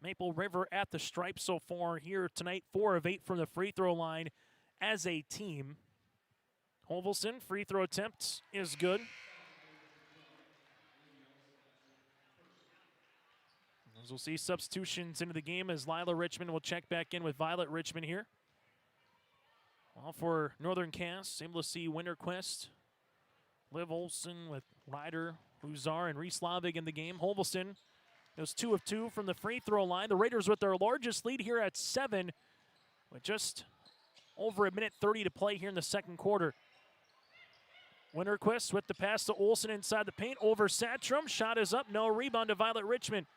Maple River at the stripe so far here tonight. 4 of 8 from the free throw line as a team. Hovelson, free throw attempt is good. As we'll see substitutions into the game as Lila Richmond will check back in with Violet Richmond here. Well, for Northern Cass, able to see Winterquist, Liv Olson with Ryder, Huzar, and Reese Lavig in the game. Holveston goes 2 of 2 from the free throw line. The Raiders with their largest lead here at 7 with just over 1:30 to play here in the second quarter. Winterquist with the pass to Olsen inside the paint over Satcham. Shot is up, no rebound to Violet Richmond.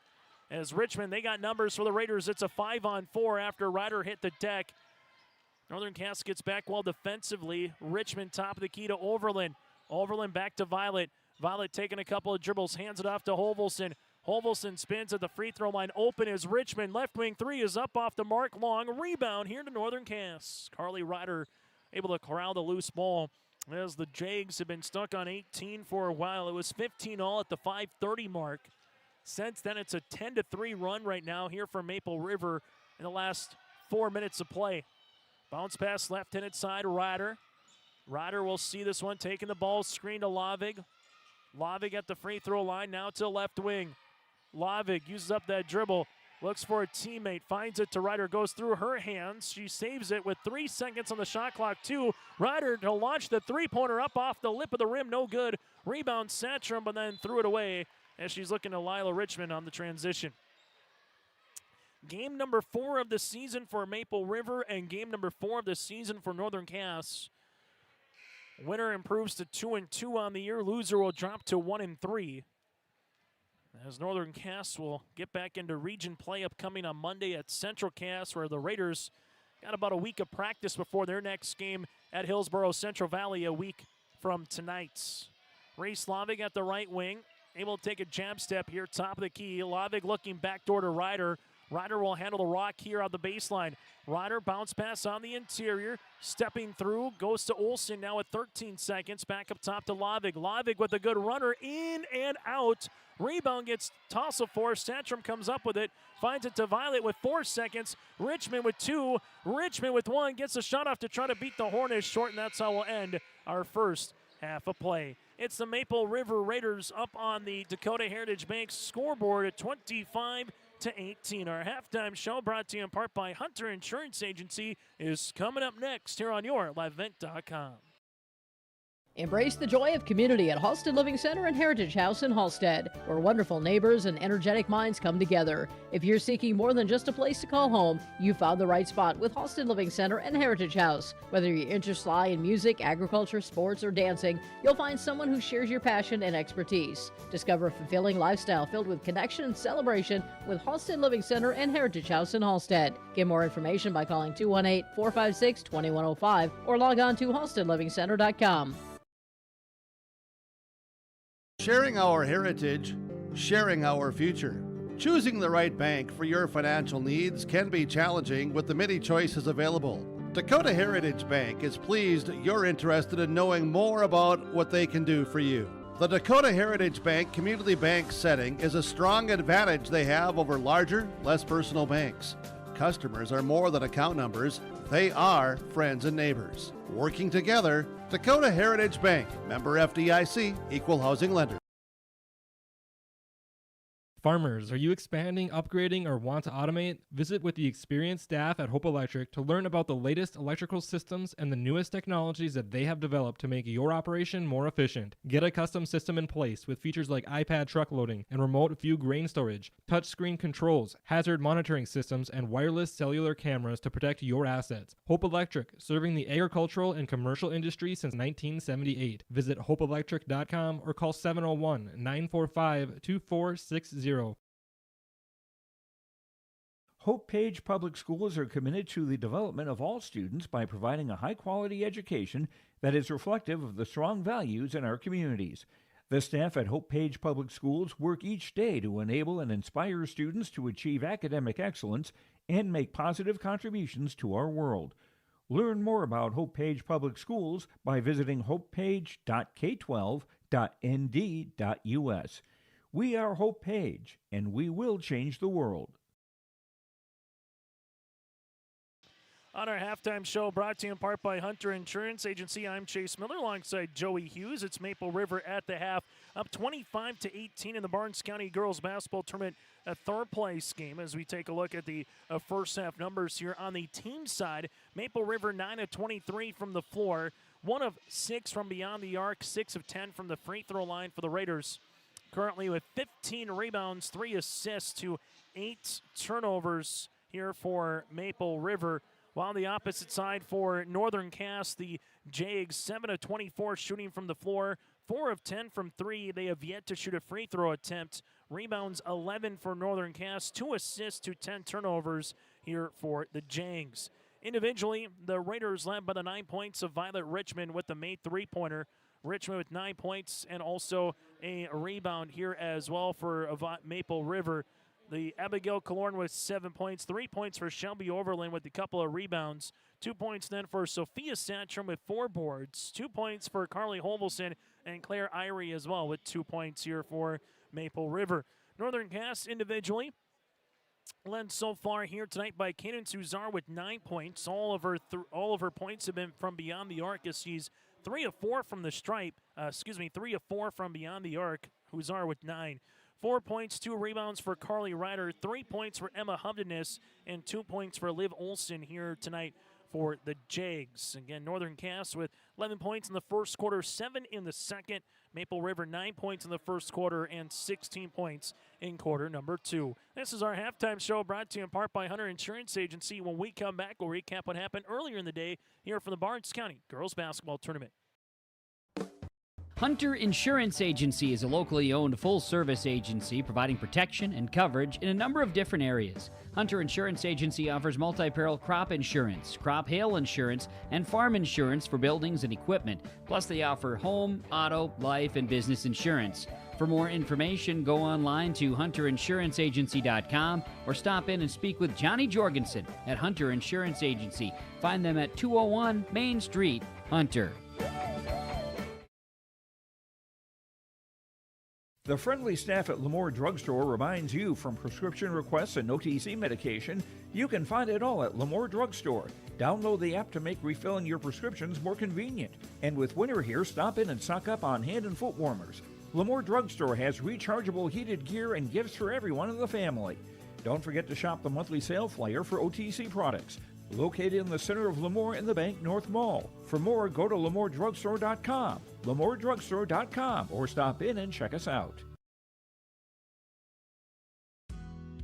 As Richmond, they got numbers for the Raiders. It's a 5-on-4 after Ryder hit the deck. Northern Cass gets back well defensively. Richmond top of the key to Overland. Overland back to Violet. Violet taking a couple of dribbles, hands it off to Holveston. Holveston spins at the free throw line. Open is Richmond. Left wing three is up off the mark. Long rebound here to Northern Cass. Carly Ryder able to corral the loose ball as the Jags have been stuck on 18 for a while. It was 15 all at the 5:30 mark. Since then, it's a 10-3 run right now here for Maple River in the last 4 minutes of play. Bounce pass left-handed side, Ryder. Ryder will see this one, taking the ball, screen to Lavig. Lavig at the free throw line, now to left wing. Lavig uses up that dribble, looks for a teammate, finds it to Ryder, goes through her hands. She saves it with 3 seconds on the shot clock, too. Ryder to launch the three-pointer up off the lip of the rim, no good. Rebound Satcham, but then threw it away as she's looking to Lila Richmond on the transition. Game number 4 of the season for Maple River and game number 4 of the season for Northern Cass. Winner improves to 2-2 on the year. Loser will drop to 1-3. As Northern Cass will get back into region play upcoming on Monday at Central Cass, where the Raiders got about a week of practice before their next game at Hillsborough Central Valley a week from tonight. Reese Lavig at the right wing, able to take a jab step here, top of the key. Lavig looking backdoor to Ryder. Ryder will handle the rock here on the baseline. Ryder bounce pass on the interior, stepping through, goes to Olsen now at 13 seconds. Back up top to Lavig. Lavig with a good runner, in and out. Rebound gets tousled for. Satcham comes up with it, finds it to Violet with 4 seconds. Richmond with 2, Richmond with 1, gets a shot off to try to beat the Hornets short, and that's how we'll end our first half of play. It's the Maple River Raiders up on the Dakota Heritage Bank scoreboard at 25-18. Our halftime show, brought to you in part by Hunter Insurance Agency, is coming up next here on your LiveEvent.com. Embrace the joy of community at Halsted Living Center and Heritage House in Halsted, where wonderful neighbors and energetic minds come together. If you're seeking more than just a place to call home, you found the right spot with Halsted Living Center and Heritage House. Whether your interests lie in music, agriculture, sports, or dancing, you'll find someone who shares your passion and expertise. Discover a fulfilling lifestyle filled with connection and celebration with Halsted Living Center and Heritage House in Halsted. Get more information by calling 218-456-2105 or log on to halstedlivingcenter.com. Sharing our heritage, sharing our future. Choosing the right bank for your financial needs can be challenging with the many choices available. Dakota Heritage Bank is pleased you're interested in knowing more about what they can do for you. The Dakota Heritage Bank community bank setting is a strong advantage they have over larger, less personal banks. Customers are more than account numbers. They are friends and neighbors. Working together, Dakota Heritage Bank, member FDIC, equal housing lender. Farmers, are you expanding, upgrading, or want to automate? Visit with the experienced staff at Hope Electric to learn about the latest electrical systems and the newest technologies that they have developed to make your operation more efficient. Get a custom system in place with features like iPad truck loading and remote view grain storage, touchscreen controls, hazard monitoring systems, and wireless cellular cameras to protect your assets. Hope Electric, serving the agricultural and commercial industry since 1978. Visit hopeelectric.com or call 701-945-2460. Hope Page Public Schools are committed to the development of all students by providing a high-quality education that is reflective of the strong values in our communities. The staff at Hope Page Public Schools work each day to enable and inspire students to achieve academic excellence and make positive contributions to our world. Learn more about Hope Page Public Schools by visiting hopepage.k12.nd.us. We are Hope Page, and we will change the world. On our halftime show, brought to you in part by Hunter Insurance Agency, I'm Chase Miller alongside Joey Hughes. It's Maple River at the half, up 25-18 in the Barnes County Girls Basketball Tournament, a third-place game. As we take a look at the first half numbers here on the team side, Maple River 9 of 23 from the floor, 1 of 6 from beyond the arc, 6 of 10 from the free throw line for the Raiders. Currently with 15 rebounds, 3 assists to 8 turnovers here for Maple River. While on the opposite side for Northern Cass, the Jags 7 of 24 shooting from the floor, 4 of 10 from 3. They have yet to shoot a free throw attempt. Rebounds 11 for Northern Cass, 2 assists to 10 turnovers here for the Jags. Individually, the Raiders led by the 9 points of Violet Richmond with the made three-pointer. Richmond with 9 points and also a rebound here as well for Maple River. The Abigail Killorn with 7 points, 3 points for Shelby Overland with a couple of rebounds, 2 points then for Sophia Satcham with 4 boards, 2 points for Carly Holvelson and Claire Irie as well with 2 points here for Maple River. Northern Cass individually led so far here tonight by Cadence Uzar with 9 points. All of her points have been from beyond the arc as she's 3 of 4 from the stripe. 3 of 4 from beyond the arc. Uzar with 9. 4 points, 2 rebounds for Carly Ryder, 3 points for Emma Hovdenes, and 2 points for Liv Olson here tonight for the Jags. Again, Northern Cass with 11 points in the first quarter, 7 in the second. Maple River 9 points in the first quarter and 16 points in quarter number 2. This is our halftime show brought to you in part by Hunter Insurance Agency. When we come back, we'll recap what happened earlier in the day here from the Barnes County Girls Basketball Tournament. Hunter Insurance Agency is a locally owned full-service agency providing protection and coverage in a number of different areas. Hunter Insurance Agency offers multi-peril crop insurance, crop hail insurance, and farm insurance for buildings and equipment. Plus, they offer home, auto, life, and business insurance. For more information, go online to hunterinsuranceagency.com or stop in and speak with Johnny Jorgensen at Hunter Insurance Agency. Find them at 201 Main Street, Hunter. The friendly staff at Lemoore Drugstore reminds you from prescription requests and OTC medication, you can find it all at Lemoore Drugstore. Download the app to make refilling your prescriptions more convenient. And with winter here, stop in and stock up on hand and foot warmers. Lemoore Drugstore has rechargeable heated gear and gifts for everyone in the family. Don't forget to shop the monthly sale flyer for OTC products. Located in the center of Lemoore in the Bank North Mall. For more, go to LemooreDrugstore.com, LemooreDrugstore.com, or stop in and check us out.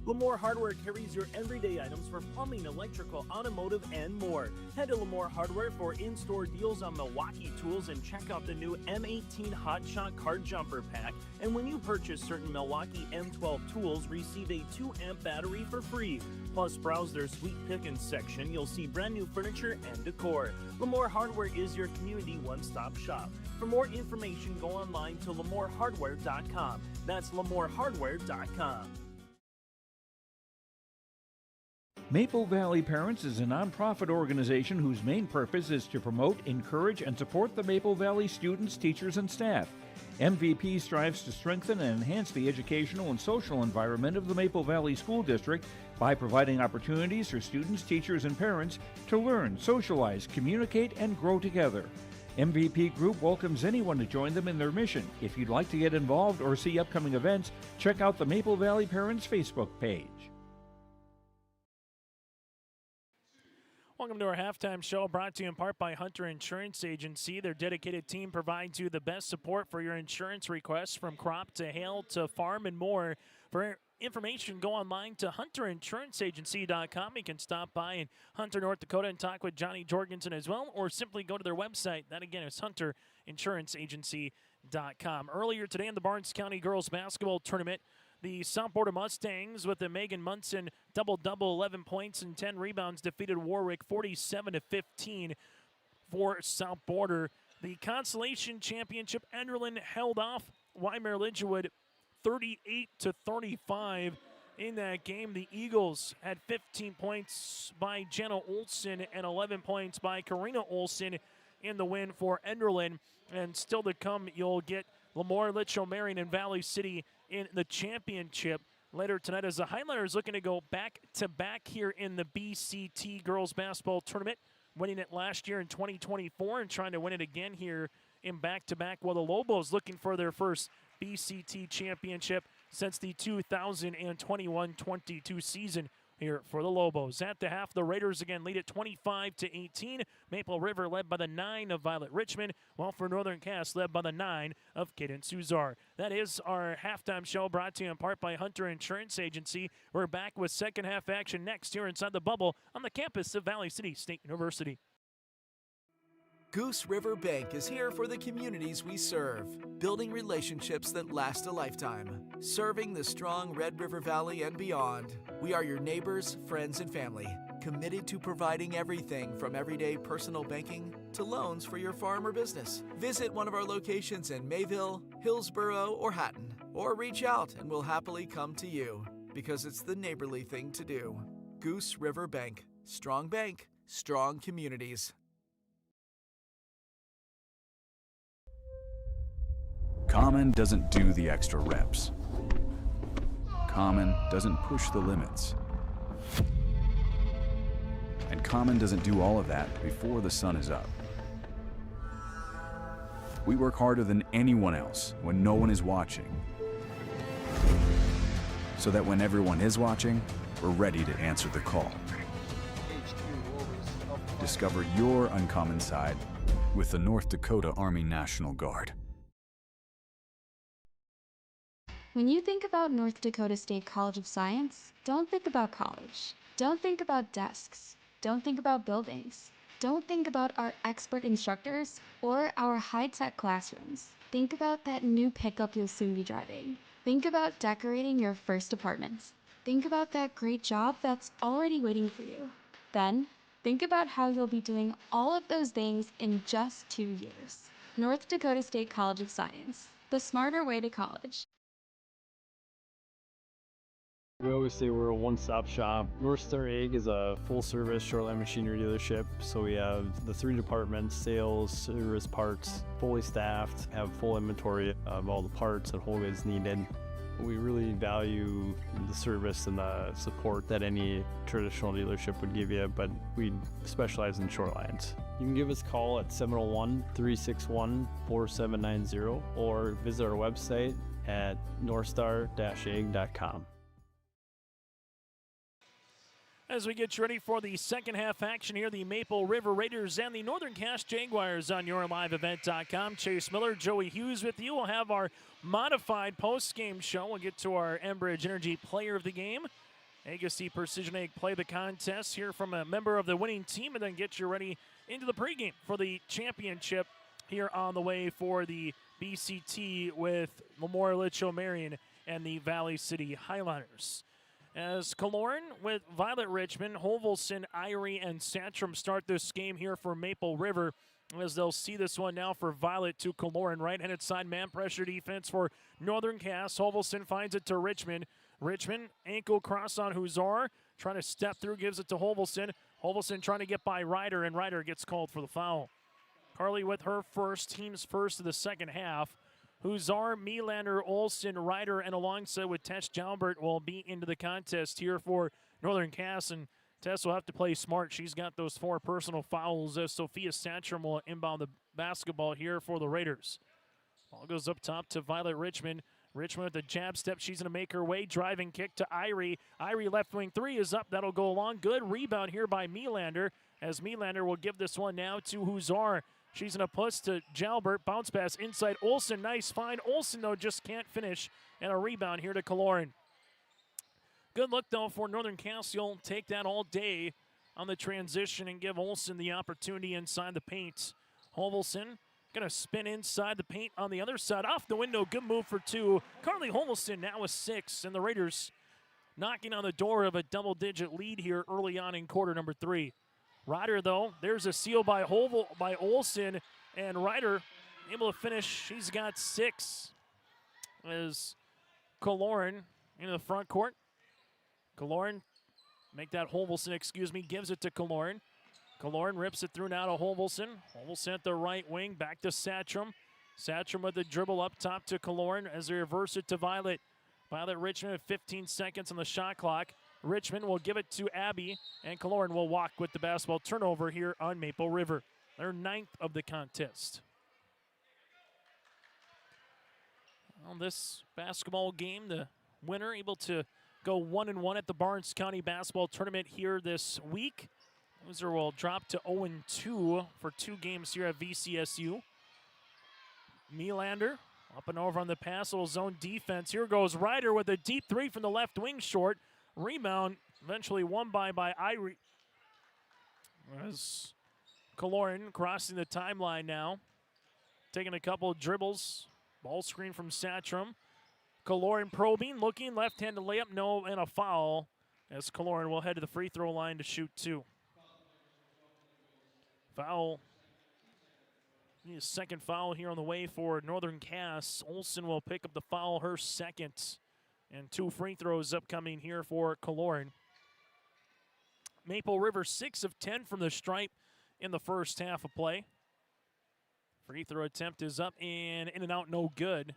Lamore Hardware carries your everyday items for plumbing, electrical, automotive, and more. Head to Lamore Hardware for in-store deals on Milwaukee tools and check out the new M18 Hotshot Card Jumper Pack. And when you purchase certain Milwaukee M12 tools, receive a 2-amp battery for free. Plus, browse their sweet pickings section. You'll see brand new furniture and decor. Lamore Hardware is your community one-stop shop. For more information, go online to LamoreHardware.com. That's LamoreHardware.com. Maple Valley Parents is a nonprofit organization whose main purpose is to promote, encourage, and support the Maple Valley students, teachers, and staff. MVP strives to strengthen and enhance the educational and social environment of the Maple Valley School District by providing opportunities for students, teachers, and parents to learn, socialize, communicate, and grow together. MVP Group welcomes anyone to join them in their mission. If you'd like to get involved or see upcoming events, check out the Maple Valley Parents Facebook page. Welcome to our halftime show brought to you in part by Hunter Insurance Agency. Their dedicated team provides you the best support for your insurance requests from crop to hail to farm and more. For information, go online to hunterinsuranceagency.com. You can stop by in Hunter, North Dakota and talk with Johnny Jorgensen as well, or simply go to their website. That again is hunterinsuranceagency.com. Earlier today in the Barnes County Girls Basketball Tournament, the South Border Mustangs with the Megan Munson double-double, 11 points and 10 rebounds, defeated Warwick 47-15 for South Border. The Consolation Championship, Enderlin held off Weimar Lidgewood 38-35 in that game. The Eagles had 15 points by Jenna Olson and 11 points by Karina Olson in the win for Enderlin. And still to come, you'll get Lemoore, Litchfield, Marion, and Valley City in the championship. later tonight as the Highlanders looking to go back-to-back here in the BCT Girls Basketball Tournament, winning it last year in 2024 and trying to win it again here in back-to-back, while the Lobos looking for their first BCT championship since the 2021-22 season here for the Lobos. At the half, the Raiders again lead at 25-18. Maple River led by the 9 of Violet Richmond, while for Northern Cass led by the 9 of Cadence Suzar. That is our halftime show, brought to you in part by Hunter Insurance Agency. We're back with second half action next here inside the bubble on the campus of Valley City State University. Goose River Bank is here for the communities we serve, building relationships that last a lifetime. Serving the strong Red River Valley and beyond, we are your neighbors, friends, and family, committed to providing everything from everyday personal banking to loans for your farm or business. Visit one of our locations in Mayville, Hillsborough, or Hatton, or reach out and we'll happily come to you, because it's the neighborly thing to do. Goose River Bank. Strong bank, strong communities. Common doesn't do the extra reps. Common doesn't push the limits. And Common doesn't do all of that before the sun is up. We work harder than anyone else when no one is watching, so that when everyone is watching, we're ready to answer the call. Discover your uncommon side with the North Dakota Army National Guard. When you think about North Dakota State College of Science, don't think about college. Don't think about desks. Don't think about buildings. Don't think about our expert instructors or our high-tech classrooms. Think about that new pickup you'll soon be driving. Think about decorating your first apartment. Think about that great job that's already waiting for you. Then, think about how you'll be doing all of those things in just 2 years. North Dakota State College of Science, the smarter way to college. We always say we're a one-stop shop. North Star Ag is a full-service shoreline machinery dealership. So we have the 3 departments: sales, service, parts, fully staffed, have full inventory of all the parts and whole goods needed. We really value the service and the support that any traditional dealership would give you, but we specialize in shorelines. You can give us a call at 701-361-4790 or visit our website at northstar-ag.com. As we get you ready for the second half action here, the Maple River Raiders and the Northern Cass Jaguars on YourLiveEvent.com. Chase Miller, Joey Hughes with you. We'll have our modified post-game show. We'll get to our Enbridge Energy Player of the Game. Agassi Precision Egg play the contest, hear from a member of the winning team, and then get you ready into the pregame for the championship here on the way for the BCT with Memorial Litcho Marion and the Valley City Highlanders. As Killorn with Violet Richmond, Hovelson, Irie, and Sachem start this game here for Maple River, as they'll see this one now for Violet to Killorn. Right-handed side man pressure defense for Northern Cass. Hovelson finds it to Richmond. Richmond, ankle cross on Huzar, trying to step through, gives it to Hovelson. Hovelson trying to get by Ryder, and Ryder gets called for the foul. Carly with her first, team's first of the second half. Huzar, Melander, Olsen, Ryder, and alongside with Tess Jalbert will be into the contest here for Northern Cass. And Tess will have to play smart. She's got those 4 personal fouls as Sophia Sachem will inbound the basketball here for the Raiders. Ball goes up top to Violet Richmond. Richmond with the jab step. She's going to make her way. Driving kick to Irie. Irie left wing 3 is up. That'll go long. Good rebound here by Melander, as Melander will give this one now to Huzar. She's going to push to Jalbert. Bounce pass inside Olsen. Nice find. Olsen, though, just can't finish. And a rebound here to Killorn. Good look, though, for Northern Cass. You'll take that all day on the transition and give Olsen the opportunity inside the paint. Hovelson going to spin inside the paint on the other side. Off the window. Good move for 2. Carly Hovelson now with 6. And the Raiders knocking on the door of a double-digit lead here early on in quarter number 3. Ryder, though, there's a steal by Olsen, and Ryder able to finish. She's got 6 as Killorn into the front court. Killorn, make that Hovelson, gives it to Killorn. Killorn rips it through now to Hovelson. Hovelson at the right wing, back to Sachem. Sachem with the dribble up top to Killorn as they reverse it to Violet. Violet Richmond with 15 seconds on the shot clock. Richmond will give it to Abby, and Kaloran will walk with the basketball turnover here on Maple River. Their 9th of the contest. On this basketball game, the winner able to go 1-1 at the Barnes County Basketball Tournament here this week. Loser will drop to 0-2 for 2 games here at VCSU. Melander up and over on the pass, little zone defense. Here goes Ryder with a deep 3 from the left wing short. Rebound eventually won by Irie. As Kaloran crossing the timeline now. Taking a couple of dribbles. Ball screen from Satcham. Kaloran probing, looking, left-handed layup, no, and a foul. As Kaloran will head to the free throw line to shoot 2. Foul. His second foul here on the way for Northern Cass. Olsen will pick up the foul, her second. And 2 free throws upcoming here for Kaloran. Maple River 6 of 10 from the stripe in the first half of play. Free throw attempt is up and in and out, no good.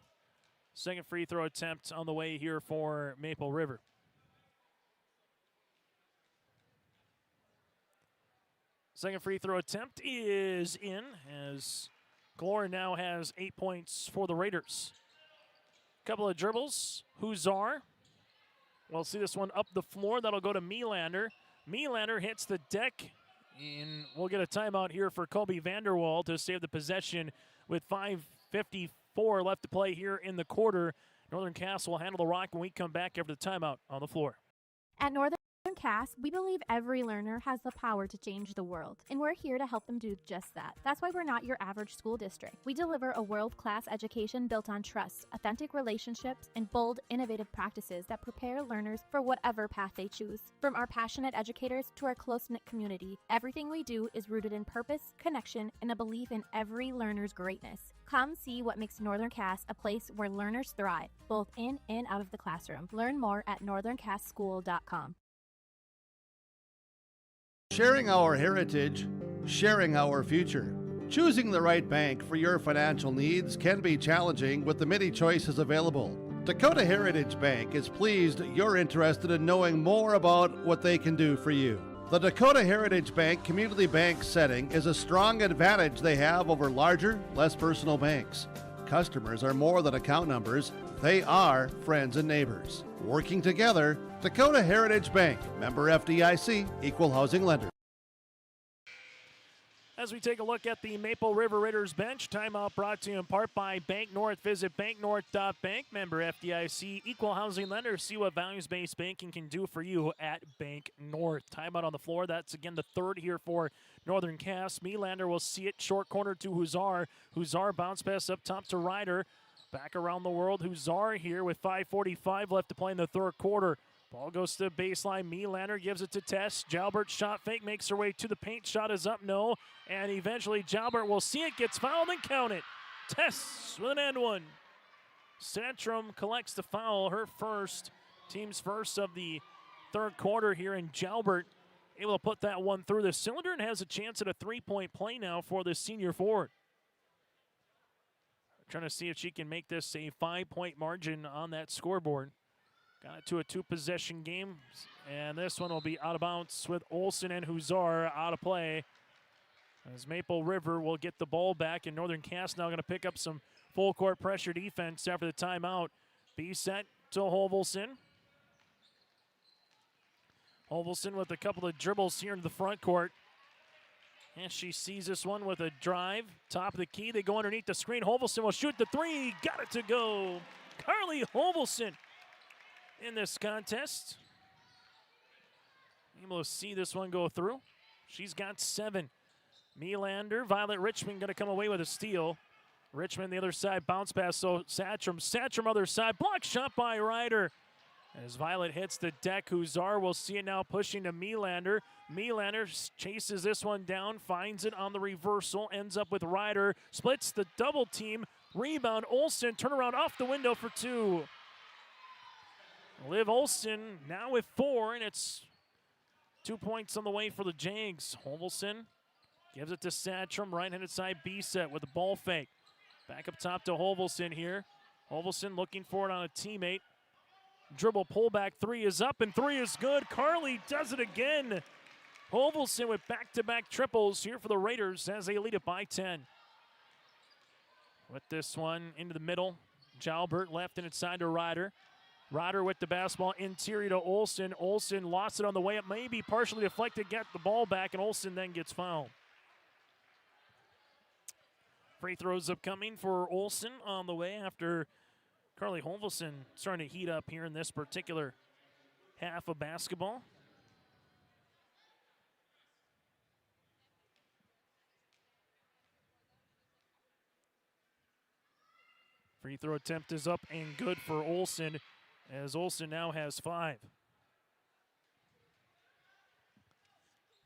Second free throw attempt on the way here for Maple River. Second free throw attempt is in as Kaloran now has 8 points for the Raiders. Couple of dribbles. Huzar. We'll see this one up the floor. That'll go to Melander. Melander hits the deck. And we'll get a timeout here for Colby Vanderwall to save the possession with 5:54 left to play here in the quarter. Northern Cass will handle the rock when we come back after the timeout on the floor. At Northern Cass, we believe every learner has the power to change the world, and we're here to help them do just that. That's why we're not your average school district. We deliver a world-class education built on trust, authentic relationships, and bold, innovative practices that prepare learners for whatever path they choose. From our passionate educators to our close-knit community, everything we do is rooted in purpose, connection, and a belief in every learner's greatness. Come see what makes Northern Cass a place where learners thrive, both in and out of the classroom. Learn more at northerncasschool.com. Sharing our heritage, sharing our future. Choosing the right bank for your financial needs can be challenging with the many choices available. Dakota Heritage Bank is pleased you're interested in knowing more about what they can do for you. The Dakota Heritage Bank community bank setting is a strong advantage they have over larger, less personal banks. Customers are more than account numbers, they are friends and neighbors. Working together, Dakota Heritage Bank, member FDIC, equal housing lender. As we take a look at the Maple River Raiders bench, timeout brought to you in part by Bank North. Visit banknorth.bank, member FDIC, equal housing lender. See what values-based banking can do for you at Bank North. Timeout on the floor. That's again the third here for Northern Cass. Melander will see it short corner to Huzar. Huzar bounce pass up top to Ryder. Back around the world, Huzar here with 5:45 left to play in the third quarter. Ball goes to the baseline. Melander gives it to Tess. Jalbert shot fake, makes her way to the paint. Shot is up, no. And eventually Jalbert will see it, gets fouled, and count it. Tess with an and one. Santrum collects the foul, her first, team's first of the third quarter here, and Jalbert able to put that one through the cylinder and has a chance at a three-point play now for the senior forward. Trying to see if she can make this a 5-point margin on that scoreboard. Got it to a 2-possession game, and this one will be out of bounds with Olsen and Huzar out of play. As Maple River will get the ball back, and Northern Cass now going to pick up some full-court pressure defense after the timeout. B set to Hovelson. Hovelson with a couple of dribbles here in the front court. And she sees this one with a drive. Top of the key, they go underneath the screen. Hovelson will shoot the three. Got it to go. Carly Hovelson in this contest. Able to see this one go through. She's got 7. Melander, Violet Richmond going to come away with a steal. Richmond the other side, bounce pass, so Satcham. Satcham other side, block shot by Ryder. As Violet hits the deck, Huzar will see it now pushing to Melander. Melander chases this one down, finds it on the reversal, ends up with Ryder, splits the double team, rebound, Olsen, turnaround off the window for 2. Liv Olsen now with 4, and it's 2 points on the way for the Jags. Hovelson gives it to Satcham, right-handed side B set with the ball fake. Back up top to Hovelson here. Hovelson looking for it on a teammate. dribble pullback. 3 is up, and 3 is good. Carly does it again. Hovelson with back-to-back triples here for the Raiders as they lead it by 10. With this one into the middle. Jalbert left and inside to Ryder. Ryder with the basketball interior to Olsen. Olsen lost it on the way. It may be partially deflected, get the ball back, and Olsen then gets fouled. Free throws upcoming for Olsen on the way after Carly Hovelson starting to heat up here in this particular half of basketball. Free throw attempt is up and good for Olsen, as Olsen now has 5.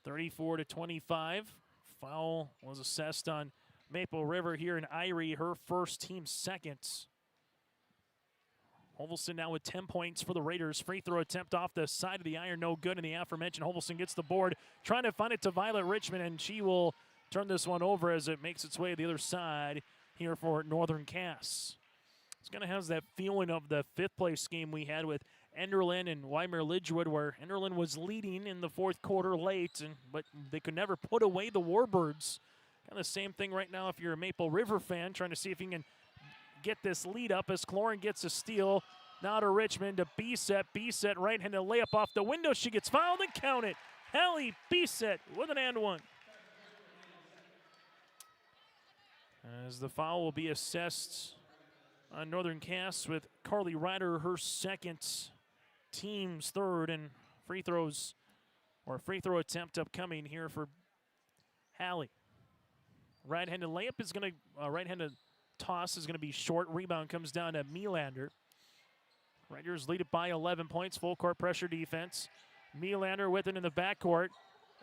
34-25. Foul was assessed on Maple River here in Irie, her first, team second. Hovelson now with 10 points for the Raiders. Free throw attempt off the side of the iron, no good, and the aforementioned Hovelson gets the board, trying to find it to Violet Richmond, and she will turn this one over as it makes its way to the other side here for Northern Cass. It's going to have that feeling of the 5th place game we had with Enderlin and Weimar Lidgewood, where Enderlin was leading in the 4th quarter late, but they could never put away the Warbirds. Kind of the same thing right now if you're a Maple River fan, trying to see if you can get this lead up as Cloran gets a steal. Now to Richmond to B-set. B-set right-handed layup off the window. She gets fouled and count it. Hallie B-set with an and one. As the foul will be assessed on Northern Cass with Carly Ryder, her second, team's third, and free throw attempt upcoming here for Hallie. Right-handed layup is going to, right-handed toss is going to be short. Rebound comes down to Melander. Raiders lead it by 11 points. Full court pressure defense. Melander with it in the backcourt.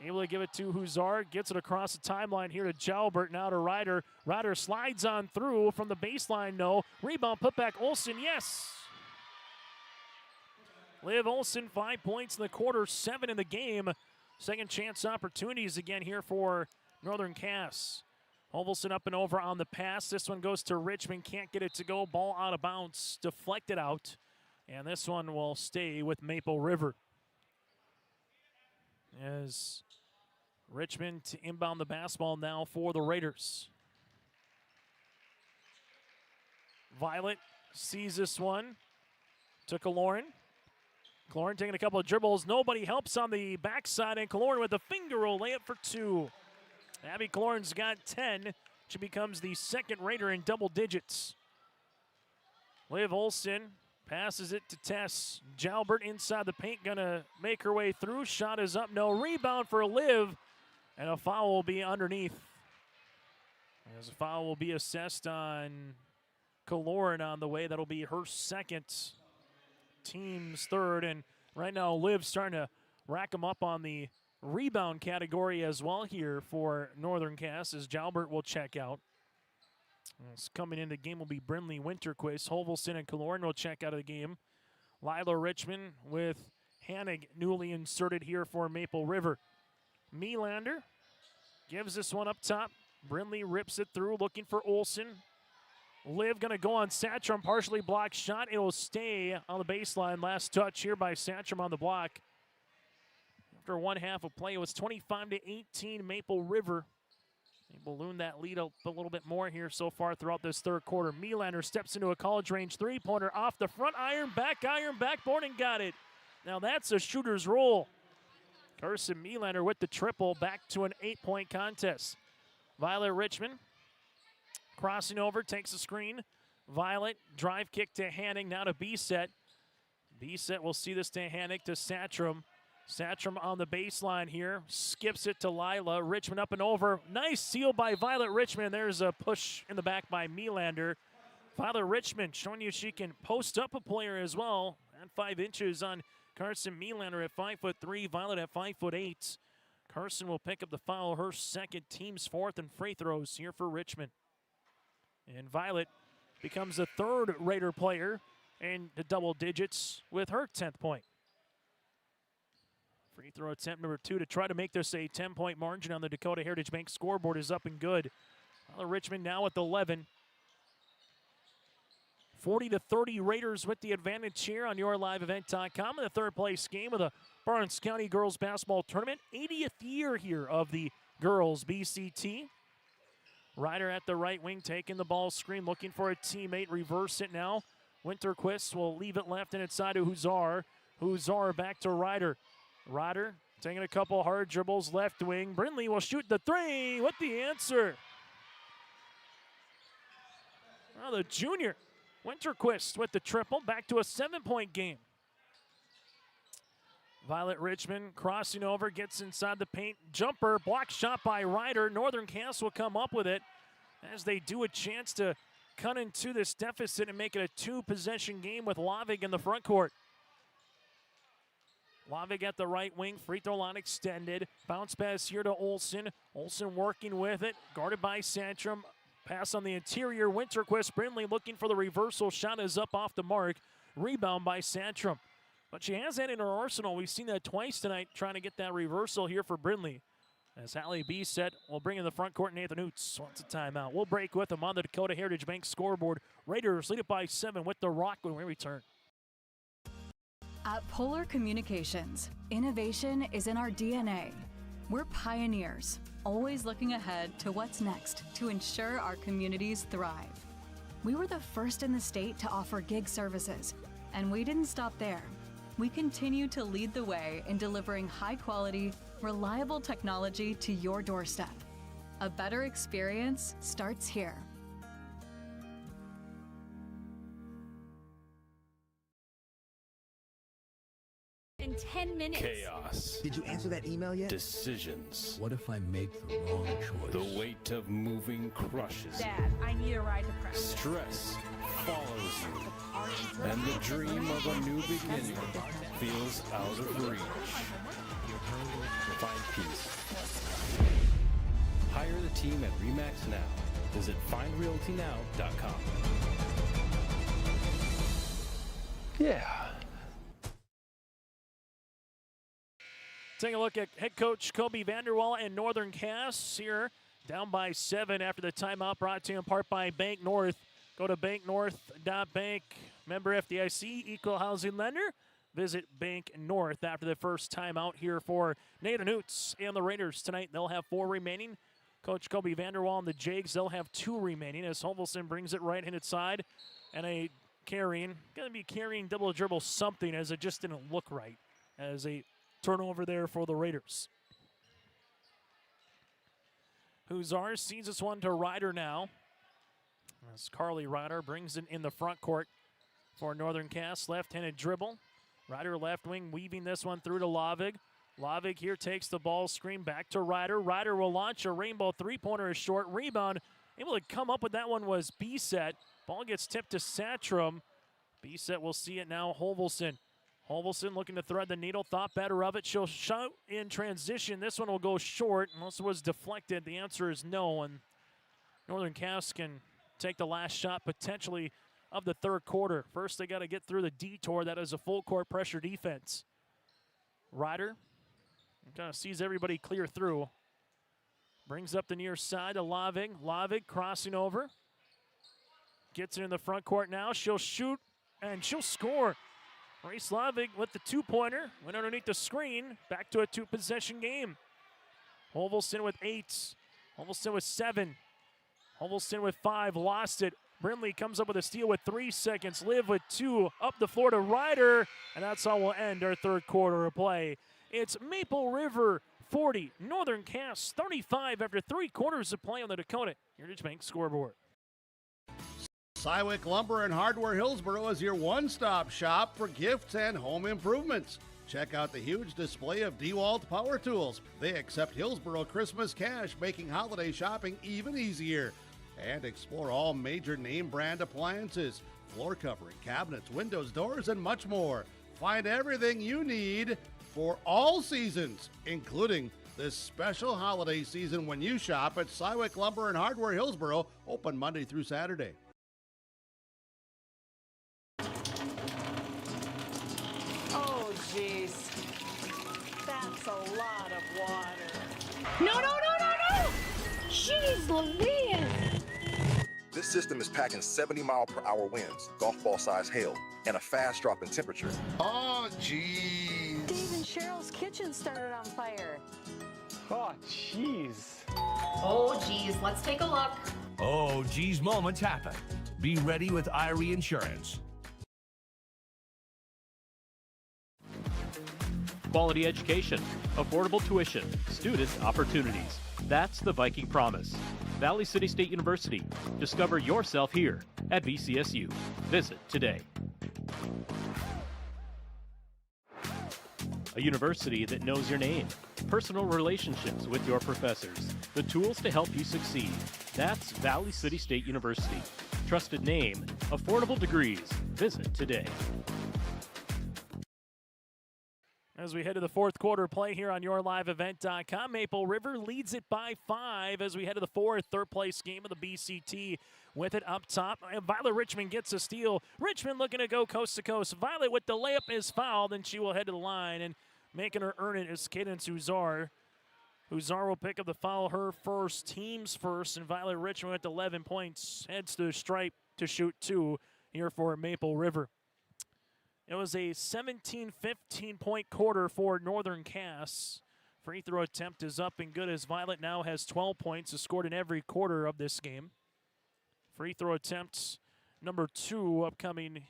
Able to give it to Huzar. Gets it across the timeline here to Jalbert. Now to Ryder. Ryder slides on through from the baseline. No. Rebound put back. Olsen, yes. Liv Olsen, 5 points in the quarter, 7 in the game. Second chance opportunities again here for Northern Cass. Hovelson up and over on the pass. This one goes to Richmond. Can't get it to go. Ball out of bounds. Deflected out. And this one will stay with Maple River. As Richmond to inbound the basketball now for the Raiders. Violet sees this one. To Kaloran. Kaloran taking a couple of dribbles. Nobody helps on the backside. And Kaloran with a finger roll layup for 2. Abby Kaloran's got 10. She becomes the second Raider in double digits. Liv Olsen passes it to Tess. Jalbert inside the paint, gonna make her way through. Shot is up, no. Rebound for Liv, and a foul will be underneath. As a foul will be assessed on Kaloran on the way. That'll be her second, team's third, and right now Liv's starting to rack them up on the rebound category as well here for Northern Cass, as Jalbert will check out. Coming into the game will be Brinley Winterquist. Hovelson and Kaloran will check out of the game. Lila Richmond with Hannig newly inserted here for Maple River. Melander gives this one up top. Brinley rips it through, looking for Olsen. Liv going to go on Satcham, partially blocked shot. It will stay on the baseline. Last touch here by Satcham on the block. After one half of play, it was 25-18 Maple River. They balloon that lead up a little bit more here so far throughout this third quarter. Melander steps into a college range three-pointer off the front iron, backboard, and got it. Now that's a shooter's roll. Carson Melander with the triple, back to an 8-point contest. Violet Richmond crossing over, takes a screen. Violet, drive kick to Hanning, now to B-set. B-set will see this to Hanning, to Satcham. Satcham on the baseline here, skips it to Lila. Richmond up and over. Nice seal by Violet Richmond. There's a push in the back by Melander. Violet Richmond showing you she can post up a player as well. And 5 inches on Carson Melander at 5'3", Violet at 5'8". Carson will pick up the foul, her second, team's fourth, and free throws here for Richmond. And Violet becomes the third Raider player in the double digits with her 10th point. Free throw attempt number 2 to try to make this a 10-point margin on the Dakota Heritage Bank scoreboard is up and good. Well, Richmond now with 11. 40-30 Raiders with the advantage here on YourLiveEvent.com in the third place game of the Barnes County Girls Basketball Tournament. 80th year here of the girls BCT. Ryder at the right wing taking the ball screen, looking for a teammate. Reverse it now. Winterquist will leave it left and inside to Huzar. Huzar back to Ryder. Ryder taking a couple hard dribbles left wing. Brindley will shoot the three with the answer. Well, the junior Winterquist with the triple, back to a 7-point game. Violet Richmond crossing over, gets inside the paint. Jumper, block shot by Ryder. Northern Cass will come up with it as they do a chance to cut into this deficit and make it a 2-possession game with Lavig in the front court. Lavig at the right wing, free throw line extended. Bounce pass here to Olsen. Olsen working with it, guarded by Santrum. Pass on the interior, Winterquist. Brindley looking for the reversal. Shot is up off the mark. Rebound by Santrum. But she has that in her arsenal. We've seen that twice tonight, trying to get that reversal here for Brindley. As Hallie Bisset will bring in the front court, Nathan Oots wants a timeout. We'll break with them on the Dakota Heritage Bank scoreboard. Raiders lead it by 7 with the rock when we return. At Polar Communications, innovation is in our DNA. We're pioneers, always looking ahead to what's next to ensure our communities thrive. We were the first in the state to offer gig services, and we didn't stop there. We continue to lead the way in delivering high-quality, reliable technology to your doorstep. A better experience starts here. In 10 minutes. Chaos. Did you answer that email yet? Decisions. What if I make the wrong choice? The weight of moving crushes. Dad, I need a ride to practice. Stress follows you. And the dream of a new beginning feels out of reach. Find peace. Hire the team at RE/MAX now. Visit findrealtynow.com. Yeah. Take a look at head coach Kobe Vanderwall and Northern Cass here, down by 7 after the timeout, brought to you in part by Bank North. Go to banknorth.bank, member FDIC, equal housing lender. Visit Bank North after the first timeout here for Nathan Oots and the Raiders tonight. They'll have 4 remaining. Coach Kobe Vanderwall and the Jags, they'll have 2 remaining as Hovelson brings it right-handed side. And a carrying, going to be carrying double dribble something as it just didn't look right as a turnover there for the Raiders. Huzar sees this one to Ryder now. As Carly Ryder brings it in the front court for Northern Cass. Left-handed dribble. Ryder left wing weaving this one through to Lavig. Lavig here takes the ball screen back to Ryder. Ryder will launch a rainbow three-pointer, is short. Rebound. Able to come up with that one was Bisset. Ball gets tipped to Santrum. Bisset will see it now. Hovelson. Hovelson looking to thread the needle, thought better of it. She'll shoot in transition. This one will go short unless it was deflected. The answer is no, and Northern Cass can take the last shot potentially of the third quarter. First, they got to get through the detour. That is a full court pressure defense. Ryder kind of sees everybody clear through. Brings up the near side to Lavig. Lavig crossing over. Gets it in the front court now. She'll shoot and she'll score. Grace Lavig with the 2-pointer. Went underneath the screen. Back to a 2-possession game. Hovelson with 8. Hovelson with 7. Hovelson with 5. Lost it. Brindley comes up with a steal with 3 seconds. Liv with 2. Up the floor to Ryder. And that's how we'll end our third quarter of play. It's Maple River 40. Northern Cass 35 after 3 quarters of play on the Dakota Heritage Bank scoreboard. Cywick Lumber and Hardware Hillsboro is your one-stop shop for gifts and home improvements. Check out the huge display of DeWalt power tools. They accept Hillsboro Christmas cash, making holiday shopping even easier. And explore all major name brand appliances, floor covering, cabinets, windows, doors, and much more. Find everything you need for all seasons, including this special holiday season when you shop at Cywick Lumber and Hardware Hillsboro, open Monday through Saturday. Oh, jeez. That's a lot of water. No, no, no, no, no! Jeez Louise! This system is packing 70-mile-per-hour winds, golf ball size hail, and a fast drop in temperature. Oh, jeez. Dave and Cheryl's kitchen started on fire. Oh, jeez. Oh, geez, let's take a look. Oh, geez, moments happen. Be ready with Irie Insurance. Quality education, affordable tuition, student opportunities. That's the Viking promise. Valley City State University. Discover yourself here at VCSU. Visit today. A university that knows your name. Personal relationships with your professors. The tools to help you succeed. That's Valley City State University. Trusted name, affordable degrees. Visit today. As we head to the fourth quarter play here on YourLiveEvent.com, Maple River leads it by 5 as we head to the fourth, third-place game of the BCT. With it up top, and Violet Richmond gets a steal. Richmond looking to go coast to coast. Violet with the layup is fouled, and she will head to the line, and making her earn it is Cadence Huzar. Huzar will pick up the foul, her first, team's first, and Violet Richmond with 11 points heads to the stripe to shoot 2 here for Maple River. It was a 17-15-point quarter for Northern Cass. Free throw attempt is up and good as Violet now has 12 points, has scored in every quarter of this game. Free throw attempt number 2 upcoming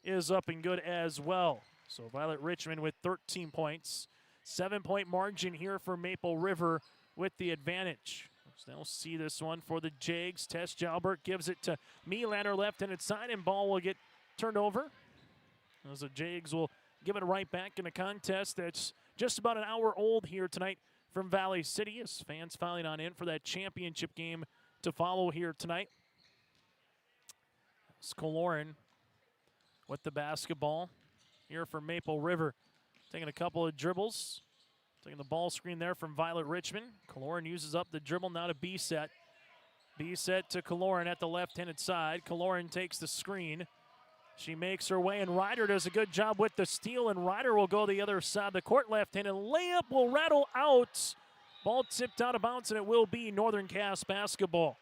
is up and good as well. So Violet Richmond with 13 points. 7-point margin here for Maple River with the advantage. So they'll see this one for the Jags. Tess Jalbert gives it to Melander left-handed side, and ball will get turned over. As the Jags will give it right back in a contest that's just about an hour old here tonight from Valley City, as fans filing on in for that championship game to follow here tonight. It's Kaloran with the basketball here for Maple River. Taking a couple of dribbles. Taking the ball screen there from Violet Richmond. Kaloran uses up the dribble now to B-Set. B-Set to Kaloran at the left-handed side. Kaloran takes the screen. She makes her way, and Ryder does a good job with the steal, and Ryder will go the other side of the court left-handed. Layup will rattle out. Ball tipped out of bounds, and it will be Northern Cass basketball.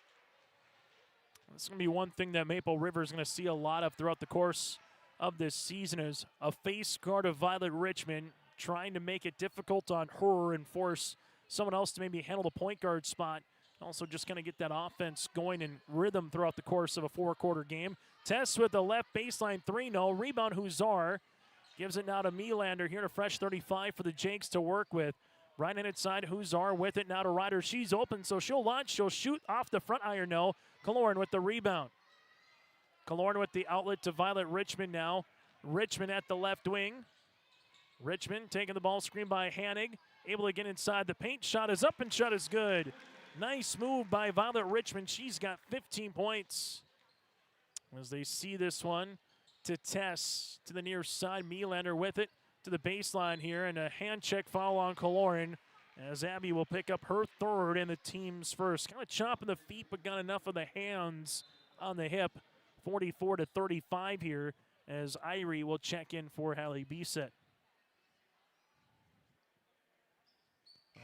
This is going to be one thing that Maple River is going to see a lot of throughout the course of this season, is a face guard of Violet Richmond trying to make it difficult on her and force someone else to maybe handle the point guard spot. Also just going to get that offense going in rhythm throughout the course of a 4-quarter game. Tess with the left baseline 3, no. Rebound Huzar. Gives it now to Melander here to fresh 35 for the Jags to work with. Right-handed side, Huzar with it now to Ryder. She's open, so she'll launch. She'll shoot off the front iron, no. Kaloran with the rebound. Kaloran with the outlet to Violet Richmond now. Richmond at the left wing. Richmond taking the ball screen by Hanig. Able to get inside the paint. Shot is up and shot is good. Nice move by Violet Richmond. She's got 15 points. As they see this one to Tess to the near side. Melander with it to the baseline here, and a hand check foul on Kaloran as Abby will pick up her third and the team's first. Kind of chopping the feet, but got enough of the hands on the hip. 44-35 here as Irie will check in for Hallie Bisset.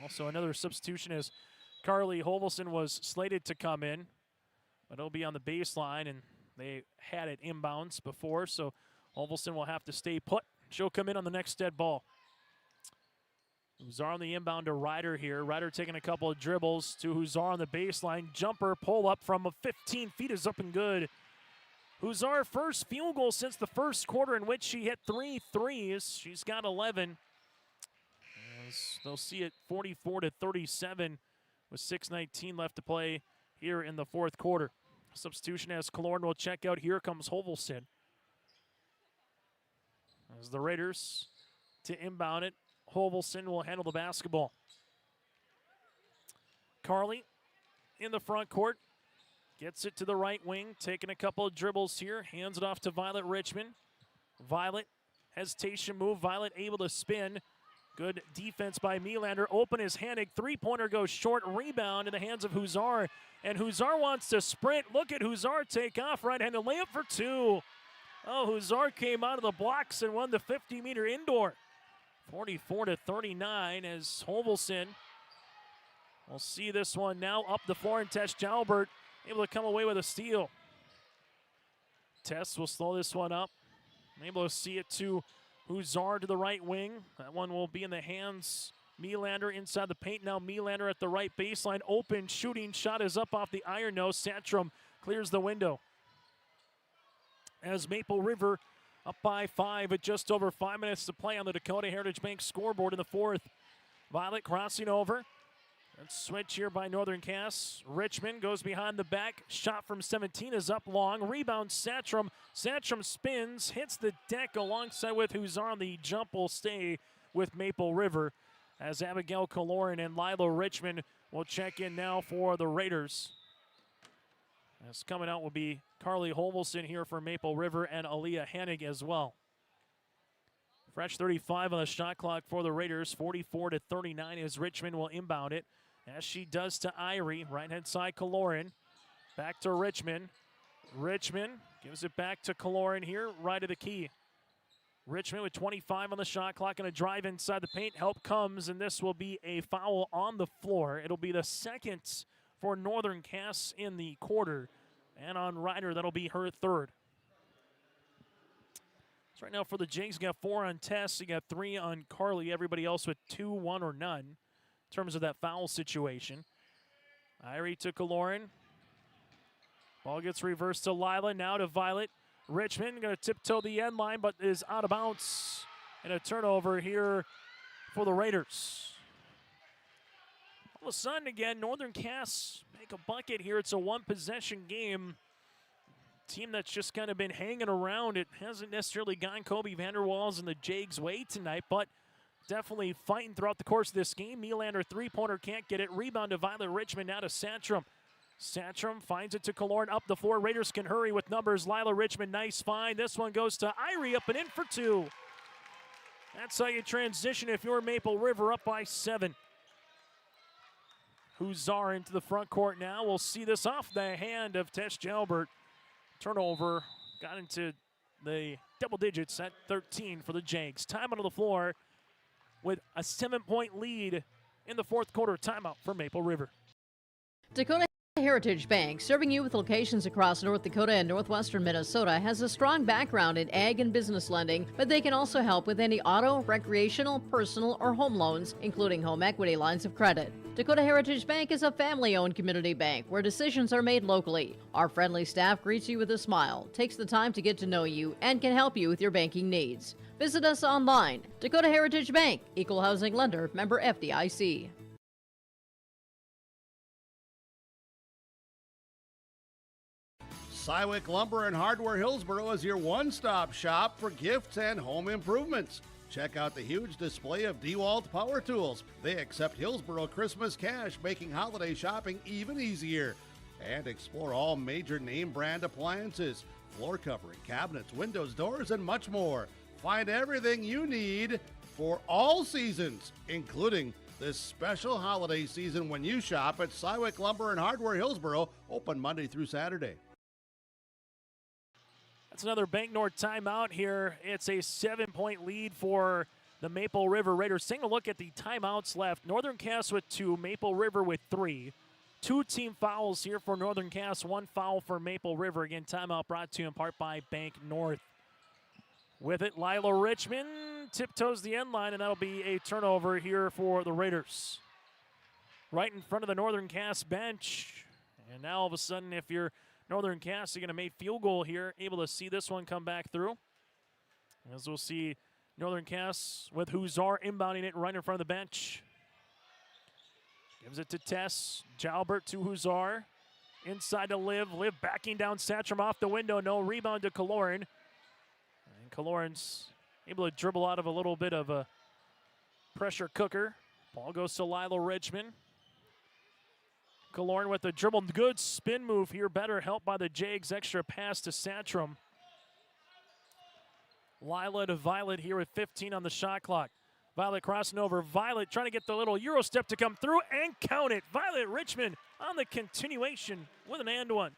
Also another substitution as Carly Hovelson was slated to come in, but it'll be on the baseline, and they had it inbounds before, so Hovelson will have to stay put. She'll come in on the next dead ball. Huzar on the inbound to Ryder here. Ryder taking a couple of dribbles to Huzar on the baseline. Jumper pull up from 15 feet is up and good. Huzar first field goal since the first quarter in which she hit 3 threes. She's got 11. As they'll see it 44-37 with 6:19 left to play here in the fourth quarter. Substitution as Kaloran will check out. Here comes Hovelson. As the Raiders to inbound it, Hovelson will handle the basketball. Carly in the front court. Gets it to the right wing, taking a couple of dribbles here. Hands it off to Violet Richmond. Violet, hesitation move. Violet able to spin. Good defense by Melander. Open is Hanig. Three-pointer goes short. Rebound in the hands of Huzar. And Huzar wants to sprint. Look at Huzar take off. Right-handed layup for 2. Oh, Huzar came out of the blocks and won the 50-meter indoor. 44-39 as Hovelson will see this one now up the floor, and Tess Jalbert able to come away with a steal. Tess will slow this one up. Able to see it to Huzar to the right wing. That one will be in the hands. Melander inside the paint now. Melander at the right baseline. Open shooting shot is up off the iron nose. Sandstrom clears the window. As Maple River up by 5 with just over 5 minutes to play on the Dakota Heritage Bank scoreboard in the fourth. Violet crossing over. Let's switch here by Northern Cass. Richmond goes behind the back. Shot from 17 is up long. Rebound Sandstrom. Sandstrom spins, hits the deck alongside with Huzar. The jump will stay with Maple River as Abigail Kaloran and Lila Richmond will check in now for the Raiders. As coming out will be Carly Holmelson here for Maple River and Aaliyah Hennig as well. Fresh 35 on the shot clock for the Raiders. 44-39 as Richmond will inbound it. As she does to Irie. Right-hand side, Kaloran. Back to Richmond. Richmond gives it back to Kaloran here, right of the key. Richmond with 25 on the shot clock and a drive inside the paint. Help comes, and this will be a foul on the floor. It'll be the second for Northern Cass in the quarter. And on Ryder, that'll be her third. So right now for the Jags, you got 4 on Tess. You got 3 on Carly. Everybody else with 2, 1, or none in terms of that foul situation. Irie to Kaloran. Ball gets reversed to Lila. Now to Violet. Richmond going to tiptoe the end line, but is out of bounds. And a turnover here for the Raiders. All of a sudden, again, Northern Cass make a bucket here. It's a one-possession game. Team that's just kind of been hanging around. It hasn't necessarily gone Kobe Vanderwalls and the Jags' way tonight, but definitely fighting throughout the course of this game. Melander three-pointer can't get it. Rebound to Violet Richmond, now to Sandstrom. Sandstrom finds it to Kaloran up the floor. Raiders can hurry with numbers. Lila Richmond, nice find. This one goes to Irie, up and in for 2. That's how you transition if you're Maple River, up by 7. Huzar into the front court now. We'll see this off the hand of Tess Jalbert. Turnover got into the double digits at 13 for the Jags. Time on the floor with a 7-point lead in the fourth quarter. Timeout for Maple River. Dakota Heritage Bank, serving you with locations across North Dakota and northwestern Minnesota, has a strong background in ag and business lending, but they can also help with any auto, recreational, personal, or home loans, including home equity lines of credit. Dakota Heritage Bank is a family-owned community bank where decisions are made locally. Our friendly staff greets you with a smile, takes the time to get to know you, and can help you with your banking needs. Visit us online. Dakota Heritage Bank, Equal Housing Lender, member FDIC. Sywick Lumber and Hardware Hillsboro is your one-stop shop for gifts and home improvements. Check out the huge display of DeWalt power tools. They accept Hillsboro Christmas cash, making holiday shopping even easier. And explore all major name brand appliances, floor covering, cabinets, windows, doors, and much more. Find everything you need for all seasons, including this special holiday season when you shop at Sywick Lumber and Hardware Hillsboro, open Monday through Saturday. That's another Bank North timeout here. It's a 7-point lead for the Maple River Raiders. Taking a look at the timeouts left. Northern Cass with 2, Maple River with 3. 2 team fouls here for Northern Cass, 1 foul for Maple River. Again, timeout brought to you in part by Bank North. With it, Lila Richmond tiptoes the end line, and that'll be a turnover here for the Raiders. Right in front of the Northern Cass bench. And now all of a sudden, if you're Northern Cass, you're going to make field goal here, able to see this one come back through. As we'll see Northern Cass with Huzar inbounding it right in front of the bench. Gives it to Tess. Jalbert to Huzar. Inside to Liv. Liv backing down Sandstrom off the window. No rebound to Kaloran. And Kaloran's able to dribble out of a little bit of a pressure cooker. Ball goes to Lila Richmond. Kaloran with the dribble. Good spin move here. Better help by the Jags. Extra pass to Sandstrom. Lila to Violet here with 15 on the shot clock. Violet crossing over. Violet trying to get the little Euro step to come through and count it. Violet Richmond on the continuation with an and one.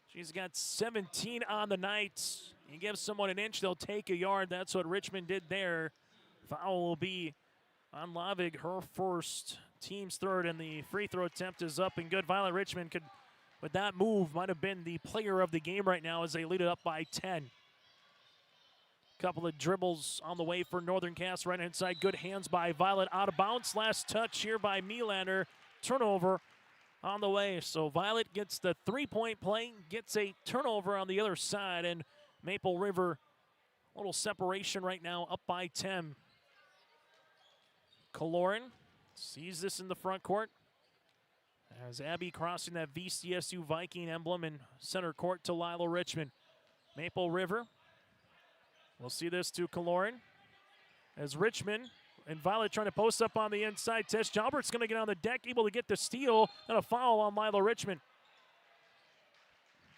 She's got 17 on the night. You give someone an inch, they'll take a yard. That's what Richmond did there. Foul will be on Lavig, her first, team's third, and the free throw attempt is up and good. Violet Richmond could But that move might have been the player of the game right now as they lead it up by 10. Couple of dribbles on the way for Northern Cass. Right inside, good hands by Violet. Out of bounds, last touch here by Melander. Turnover on the way. So Violet gets the three-point play, gets a turnover on the other side, and Maple River, a little separation right now, up by 10. Kaloran sees this in the front court as Abby crossing that VCSU Viking emblem in center court to Lila Richmond. Maple River, we'll see this to Kaloran as Richmond and Violet trying to post up on the inside. Tess Jalbert's going to get on the deck, able to get the steal, and a foul on Lila Richmond.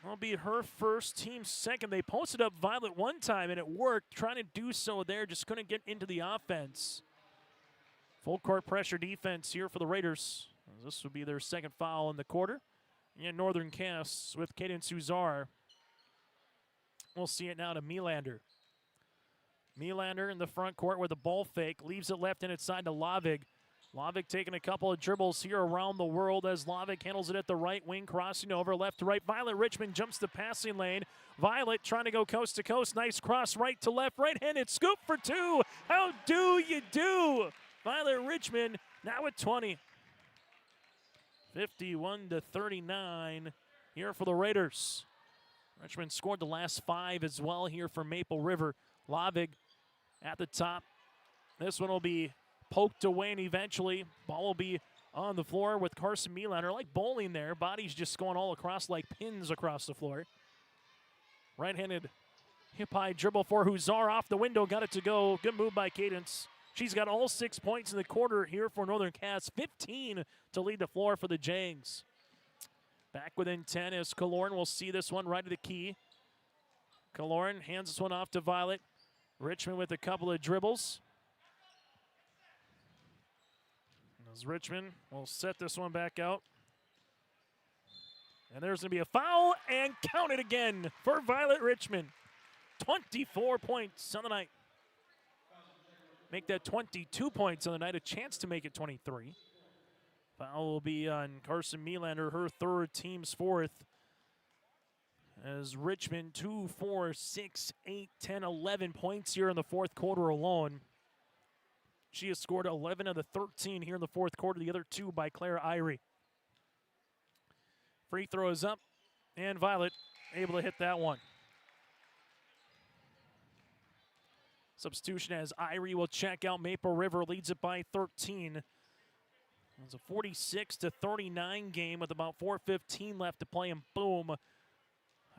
That'll be her first, team second. They posted up Violet one time, and it worked. Trying to do so there, just couldn't get into the offense. Full court pressure defense here for the Raiders. This would be their second foul in the quarter. And Northern Cass with Cadence Uzar. We'll see it now to Melander. Melander in the front court with a ball fake. Leaves it left and inside to Lavig. Lavig taking a couple of dribbles here around the world as Lavig handles it at the right wing, crossing over left to right. Violet Richmond jumps the passing lane. Violet trying to go coast to coast. Nice cross right to left. Right-handed scoop for two. How do you do? Violet Richmond now at 20. 51-39 here for the Raiders. Richmond scored the last 5 as well here for Maple River. Lavig at the top. This one will be poked away, and eventually ball will be on the floor with Carson Melander. Like bowling there. Body's just going all across like pins across the floor. Right-handed hip-high dribble for Huzar off the window. Got it to go. Good move by Cadence. She's got all 6 points in the quarter here for Northern Cass. 15 to lead the floor for the Jags. Back within 10 as Kaloran will see this one right to the key. Kaloran hands this one off to Violet. Richmond with a couple of dribbles. As Richmond will set this one back out. And there's going to be a foul, and count it again for Violet Richmond. 24 points on the night. Make that 22 points on the night, a chance to make it 23. Foul will be on Carson Melander, her third, team's fourth. As Richmond 2, 4, 6, 8, 10, 11 points here in the fourth quarter alone. She has scored 11 of the 13 here in the fourth quarter, the other 2 by Claire Irie. Free throw is up, and Violet able to hit that one. Substitution as Irie will check out. Maple River leads it by 13. It's a 46-39 game with about 4:15 left to play, and boom. A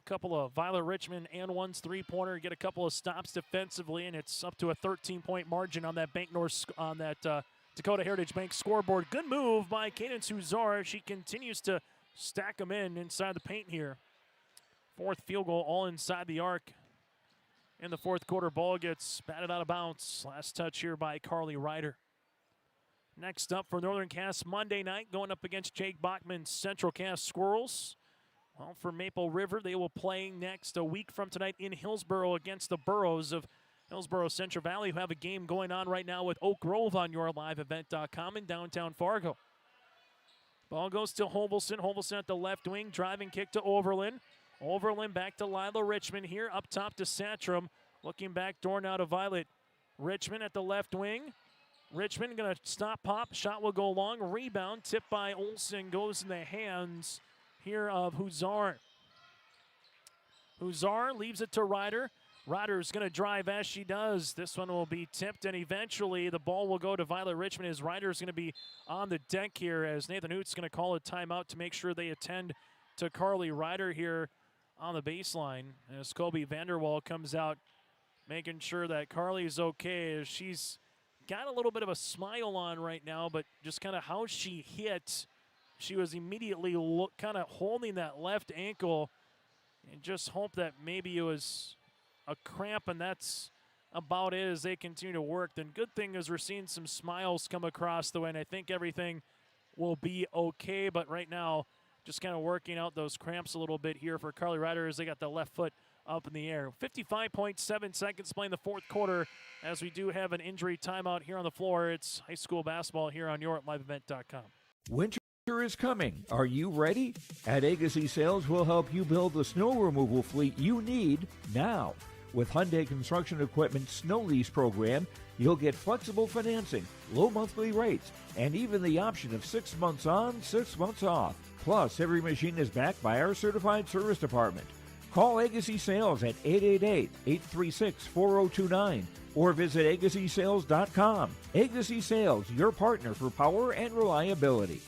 couple of Violet Richmond and one's three-pointer, get a couple of stops defensively, and it's up to a 13-point margin on that Dakota Heritage Bank scoreboard. Good move by Cadence Huzar. She continues to stack them in inside the paint here. Fourth field goal all inside the arc. In the fourth quarter, ball gets batted out of bounds. Last touch here by Carly Ryder. Next up for Northern Cass Monday night, going up against Jake Bachman's Central Cass Squirrels. Well, for Maple River, they will play next a week from tonight in Hillsboro against the Burros of Hillsboro Central Valley, who have a game going on right now with Oak Grove on YourLiveEvent.com in downtown Fargo. Ball goes to Hovelson. Hovelson at the left wing, driving kick to Overland. Overland back to Lila Richmond here, up top to Satram. Looking back door now to Violet. Richmond at the left wing. Richmond going to stop pop. Shot will go long. Rebound tipped by Olsen, goes in the hands here of Huzar. Huzar leaves it to Ryder. Ryder's going to drive as she does. This one will be tipped, and eventually the ball will go to Violet Richmond as Ryder's going to be on the deck here as Nathan Hoot's going to call a timeout to make sure they attend to Carly Ryder here on the baseline as Colby Vanderwall comes out, making sure that Carly's okay as she's got a little bit of a smile on right now, but just kind of how she hit, she was immediately kind of holding that left ankle and just hope that maybe it was a cramp, and that's about it as they continue to work. Then good thing is we're seeing some smiles come across the way, and I think everything will be okay, but right now just kind of working out those cramps a little bit here for Carly Ryder as they got the left foot up in the air. 55.7 seconds playing the fourth quarter as we do have an injury timeout here on the floor. It's high school basketball here on YourLiveEvent.com. Winter Winter is coming. Are you ready? At Agassi Sales, we'll help you build the snow removal fleet you need now. With Hyundai Construction Equipment Snow Lease Program, you'll get flexible financing, low monthly rates, and even the option of 6 months on, 6 months off. Plus, every machine is backed by our certified service department. Call Agassi Sales at 888-836-4029 or visit agassisales.com. Agassi Sales, your partner for power and reliability.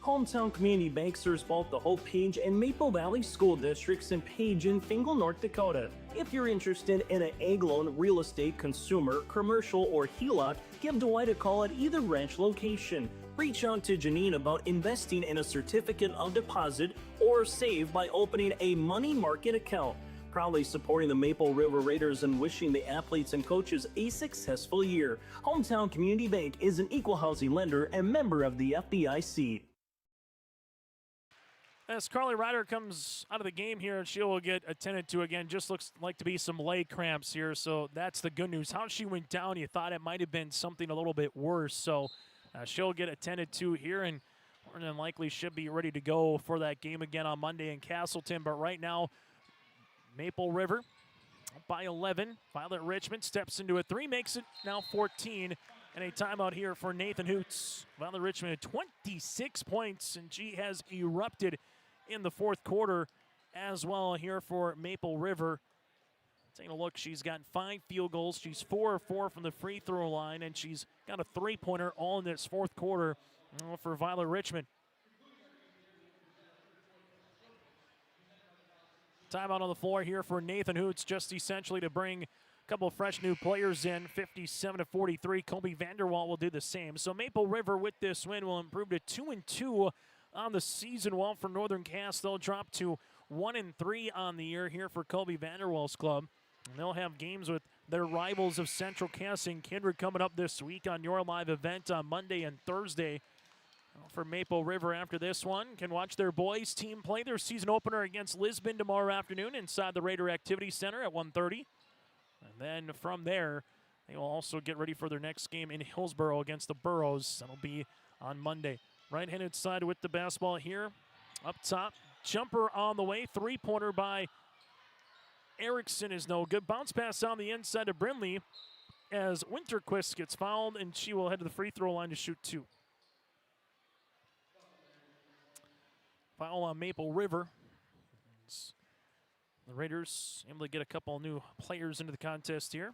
Hometown Community Bank serves both the Hope Page and Maple Valley school districts in Page and Fingal, North Dakota. If you're interested in an ag loan, real estate, consumer, commercial, or HELOC, give Dwight a call at either branch location. Reach out to Janine about investing in a certificate of deposit or save by opening a money market account. Proudly supporting the Maple River Raiders and wishing the athletes and coaches a successful year. Hometown Community Bank is an equal housing lender and member of the FDIC. As Carly Ryder comes out of the game here, she will get attended to again. Just looks like to be some leg cramps here, so that's the good news. How she went down, you thought it might have been something a little bit worse, so she'll get attended to here, and more than likely should be ready to go for that game again on Monday in Castleton. But right now, Maple River by 11. Violet Richmond steps into a 3, makes it now 14. And a timeout here for Nathan Hoots. Violet Richmond had 26 points, and she has erupted in the fourth quarter as well here for Maple River. Taking a look, she's got 5 field goals. She's 4 of 4 from the free throw line, and she's got a 3-pointer all in this fourth quarter for Violet Richmond. Timeout on the floor here for Nathan Hoots, just essentially to bring a couple of fresh new players in. 57-43. Colby Vanderwall will do the same. So Maple River with this win will improve to 2-2 on the season. While for Northern Cass, they'll drop to 1-3 on the year here for Colby Vanderwall's club. And they'll have games with their rivals of Central Cass and Kindred coming up this week on your live event on Monday and Thursday. For Maple River after this one, can watch their boys team play their season opener against Lisbon tomorrow afternoon inside the Raider Activity Center at 1:30. And then from there, they will also get ready for their next game in Hillsboro against the Burros. That'll be on Monday. Right-handed side with the basketball here. Up top, jumper on the way. 3-pointer by Erickson is no good. Bounce pass on the inside to Brindley as Winterquist gets fouled, and she will head to the free throw line to shoot 2. Foul on Maple River. The Raiders able to get a couple new players into the contest here,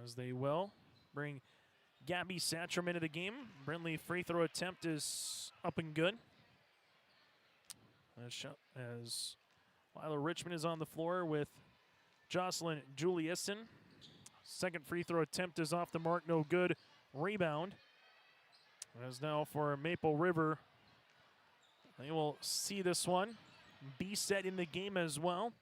as they will bring Gabby Satcham into the game. Brindley free throw attempt is up and good. As Lila Richmond is on the floor with Jocelyn Juliuson. Second free throw attempt is off the mark, no good. Rebound. As now for Maple River, they will see this one be set in the game as well.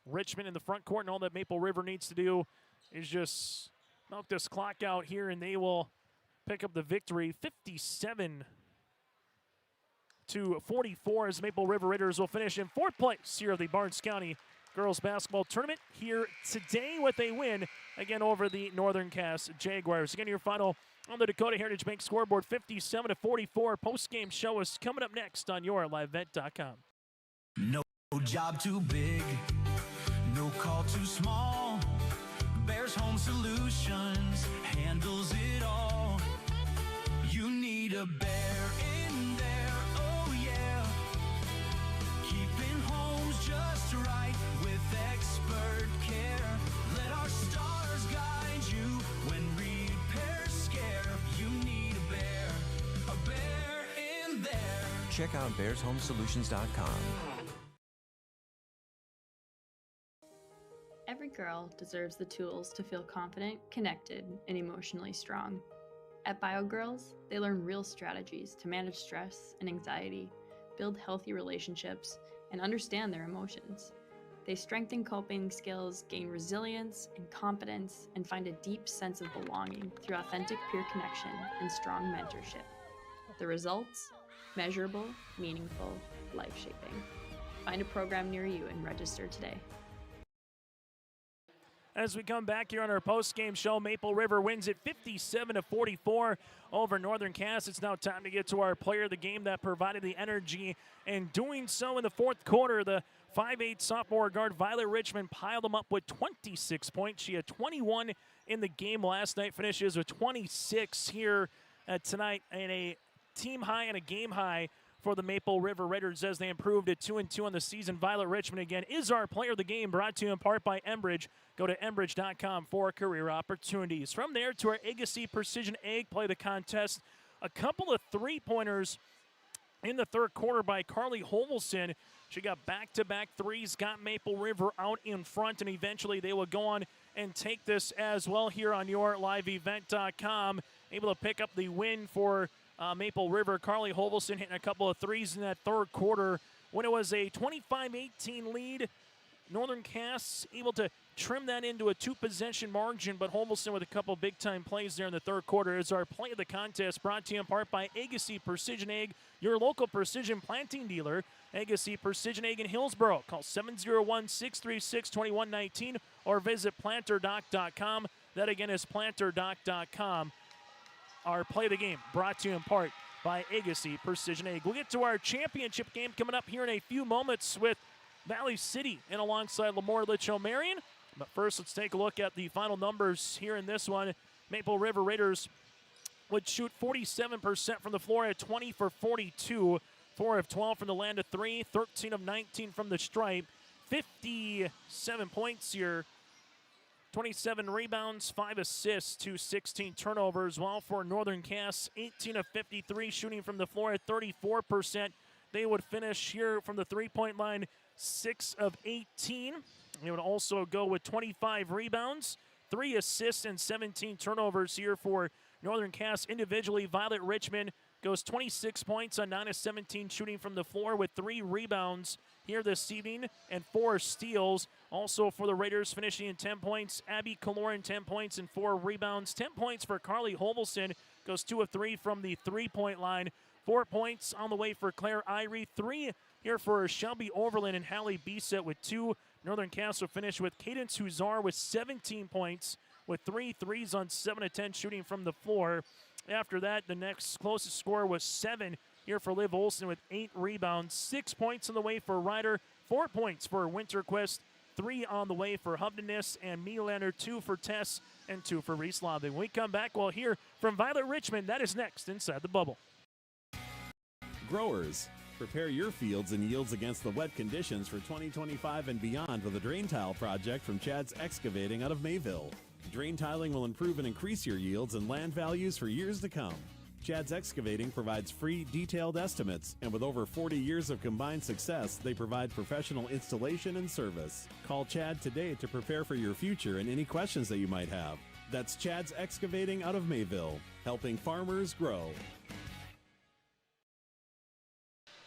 Richmond in the front court, and all that Maple River needs to do is just milk this clock out here, and they will pick up the victory. 57-44 as Maple River Raiders will finish in 4th place here of the Barnes County Girls Basketball Tournament here today with a win again over the Northern Cass Jaguars. Again, your final on the Dakota Heritage Bank scoreboard, 57-44. Post-game show is coming up next on yourlivevet.com. No job too big, no call too small. Bears Home Solutions handles it all. You need a bear in there, oh yeah. Keeping homes just right with expert care. Let our stars guide you when repairs scare. You need a bear in there. Check out bearshomesolutions.com. Every girl deserves the tools to feel confident, connected, and emotionally strong. At BioGirls, they learn real strategies to manage stress and anxiety, build healthy relationships, and understand their emotions. They strengthen coping skills, gain resilience and confidence, and find a deep sense of belonging through authentic peer connection and strong mentorship. The results? Measurable, meaningful, life-shaping. Find a program near you and register today. As we come back here on our post-game show, Maple River wins it 57-44 over Northern Cass. It's now time to get to our player of the game that provided the energy, and doing so in the fourth quarter, the 5'8" sophomore guard Violet Richmond piled them up with 26 points. She had 21 in the game last night, finishes with 26 here tonight, and a team high and a game high for the Maple River Raiders as they improved to 2-2 on the season. Violet Richmond again is our player of the game, brought to you in part by Enbridge. Go to Enbridge.com for career opportunities. From there to our Agassiz Precision Egg play the contest. A couple of three-pointers in the third quarter by Carly Hovelson. She got back-to-back threes, got Maple River out in front, and eventually they will go on and take this as well here on YourLiveEvent.com. Able to pick up the win for Maple River. Carly Hovelson hitting a couple of threes in that third quarter when it was a 25-18 lead. Northern Cass able to trim that into a two-possession margin, but Hovelson with a couple big-time plays there in the third quarter is our play of the contest, brought to you in part by Agassiz Precision Egg, your local precision planting dealer. Agassiz Precision Egg in Hillsboro. Call 701-636-2119 or visit planterdoc.com. That again is planterdoc.com. Our play of the game brought to you in part by Agassiz Precision Egg. We'll get to our championship game coming up here in a few moments with Valley City and alongside Lemoore Litchfield-Marion. But first, let's take a look at the final numbers here in this one. Maple River Raiders would shoot 47% from the floor at 20 for 42. 4 of 12 from the land of 3, 13 of 19 from the stripe. 57 points here. 27 rebounds, 5 assists to 16 turnovers. While for Northern Cass, 18 of 53 shooting from the floor at 34%. They would finish here from the three-point line 6 of 18. They would also go with 25 rebounds, 3 assists, and 17 turnovers here for Northern Cass. Individually, Violet Richmond goes 26 points on 9 of 17 shooting from the floor with 3 rebounds here this evening and 4 steals. Also for the Raiders, finishing in 10 points, Abby Kaloran 10 points and 4 rebounds. 10 points for Carly Hovelson, goes 2 of 3 from the three-point line. 4 points on the way for Claire Irie. 3 here for Shelby Overland and Hallie Bisset with 2. Northern Cass will finish with Cadence Huzar with 17 points with 3 threes on 7 of 10 shooting from the floor. After that, the next closest score was 7 here for Liv Olson with 8 rebounds. 6 points on the way for Ryder, 4 points for Winterquist, 3 on the way for Hubdeness and Mealander, 2 for Tess, and 2 for Reese Lobbing. When we come back, we'll hear from Violet Richmond. That is next inside the bubble. Growers, prepare your fields and yields against the wet conditions for 2025 and beyond with a drain tile project from Chad's Excavating out of Mayville. Drain tiling will improve and increase your yields and land values for years to come. Chad's Excavating provides free, detailed estimates, and with over 40 years of combined success, they provide professional installation and service. Call Chad today to prepare for your future and any questions that you might have. That's Chad's Excavating out of Mayville, helping farmers grow.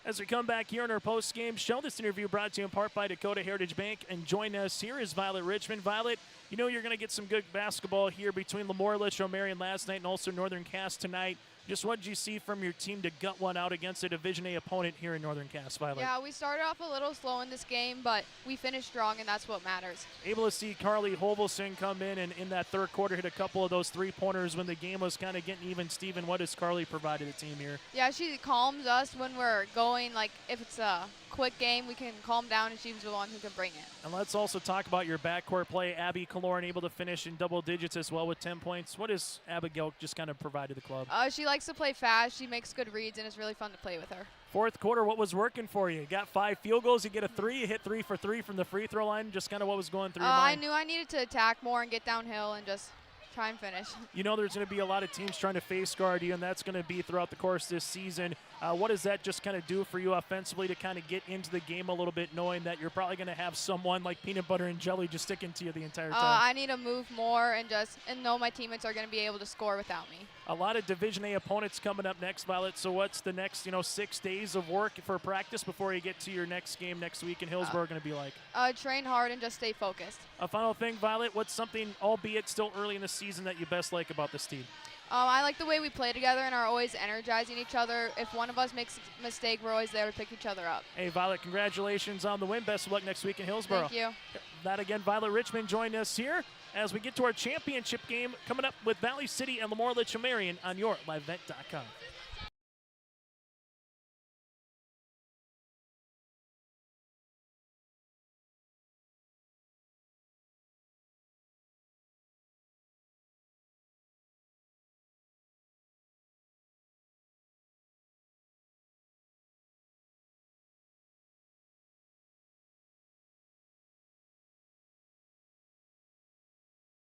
As we come back here in our post-game show, this interview brought to you in part by Dakota Heritage Bank. And join us here is Violet Richmond. Violet, you know you're going to get some good basketball here between Lemoore Litchfield-Marion last night and also Northern Cass tonight. Just what did you see from your team to gut one out against a Division A opponent here in Northern Cass, Violet? Yeah, we started off a little slow in this game, but we finished strong, and that's what matters. Able to see Carly Hovelson come in and in that third quarter hit a couple of those three-pointers when the game was kind of getting even. Steven, what has Carly provided the team here? Yeah, she calms us when we're going, like if it's a quick game, we can calm down, and she's the one who can bring it. And let's also talk about your backcourt play. Abby Kaloran able to finish in double digits as well with 10 points. What has Abigail just kind of provided the club? She likes to play fast. She makes good reads, and it's really fun to play with her. Fourth quarter, what was working for you? You got 5 field goals. You get a 3. You hit 3 for 3 from the free throw line. Just kind of what was going through your mind? I knew I needed to attack more and get downhill and just try and finish. You know there's going to be a lot of teams trying to face guard you, and that's going to be throughout the course this season. What does that just kind of do for you offensively to kind of get into the game a little bit, knowing that you're probably going to have someone like Peanut Butter and Jelly just sticking to you the entire time? I need to move more and know my teammates are going to be able to score without me. A lot of Division A opponents coming up next, Violet. So what's the next 6 days of work for practice before you get to your next game next week in Hillsboro going to be like? Train hard and just stay focused. A final thing, Violet, what's something, albeit still early in the season, that you best like about this team? I like the way we play together and are always energizing each other. If one of us makes a mistake, we're always there to pick each other up. Hey, Violet, congratulations on the win. Best of luck next week in Hillsboro. Thank you. that again, Violet Richmond joined us here as we get to our championship game coming up with Valley City and Lamar Litchfield Marion on your LiveBet.com.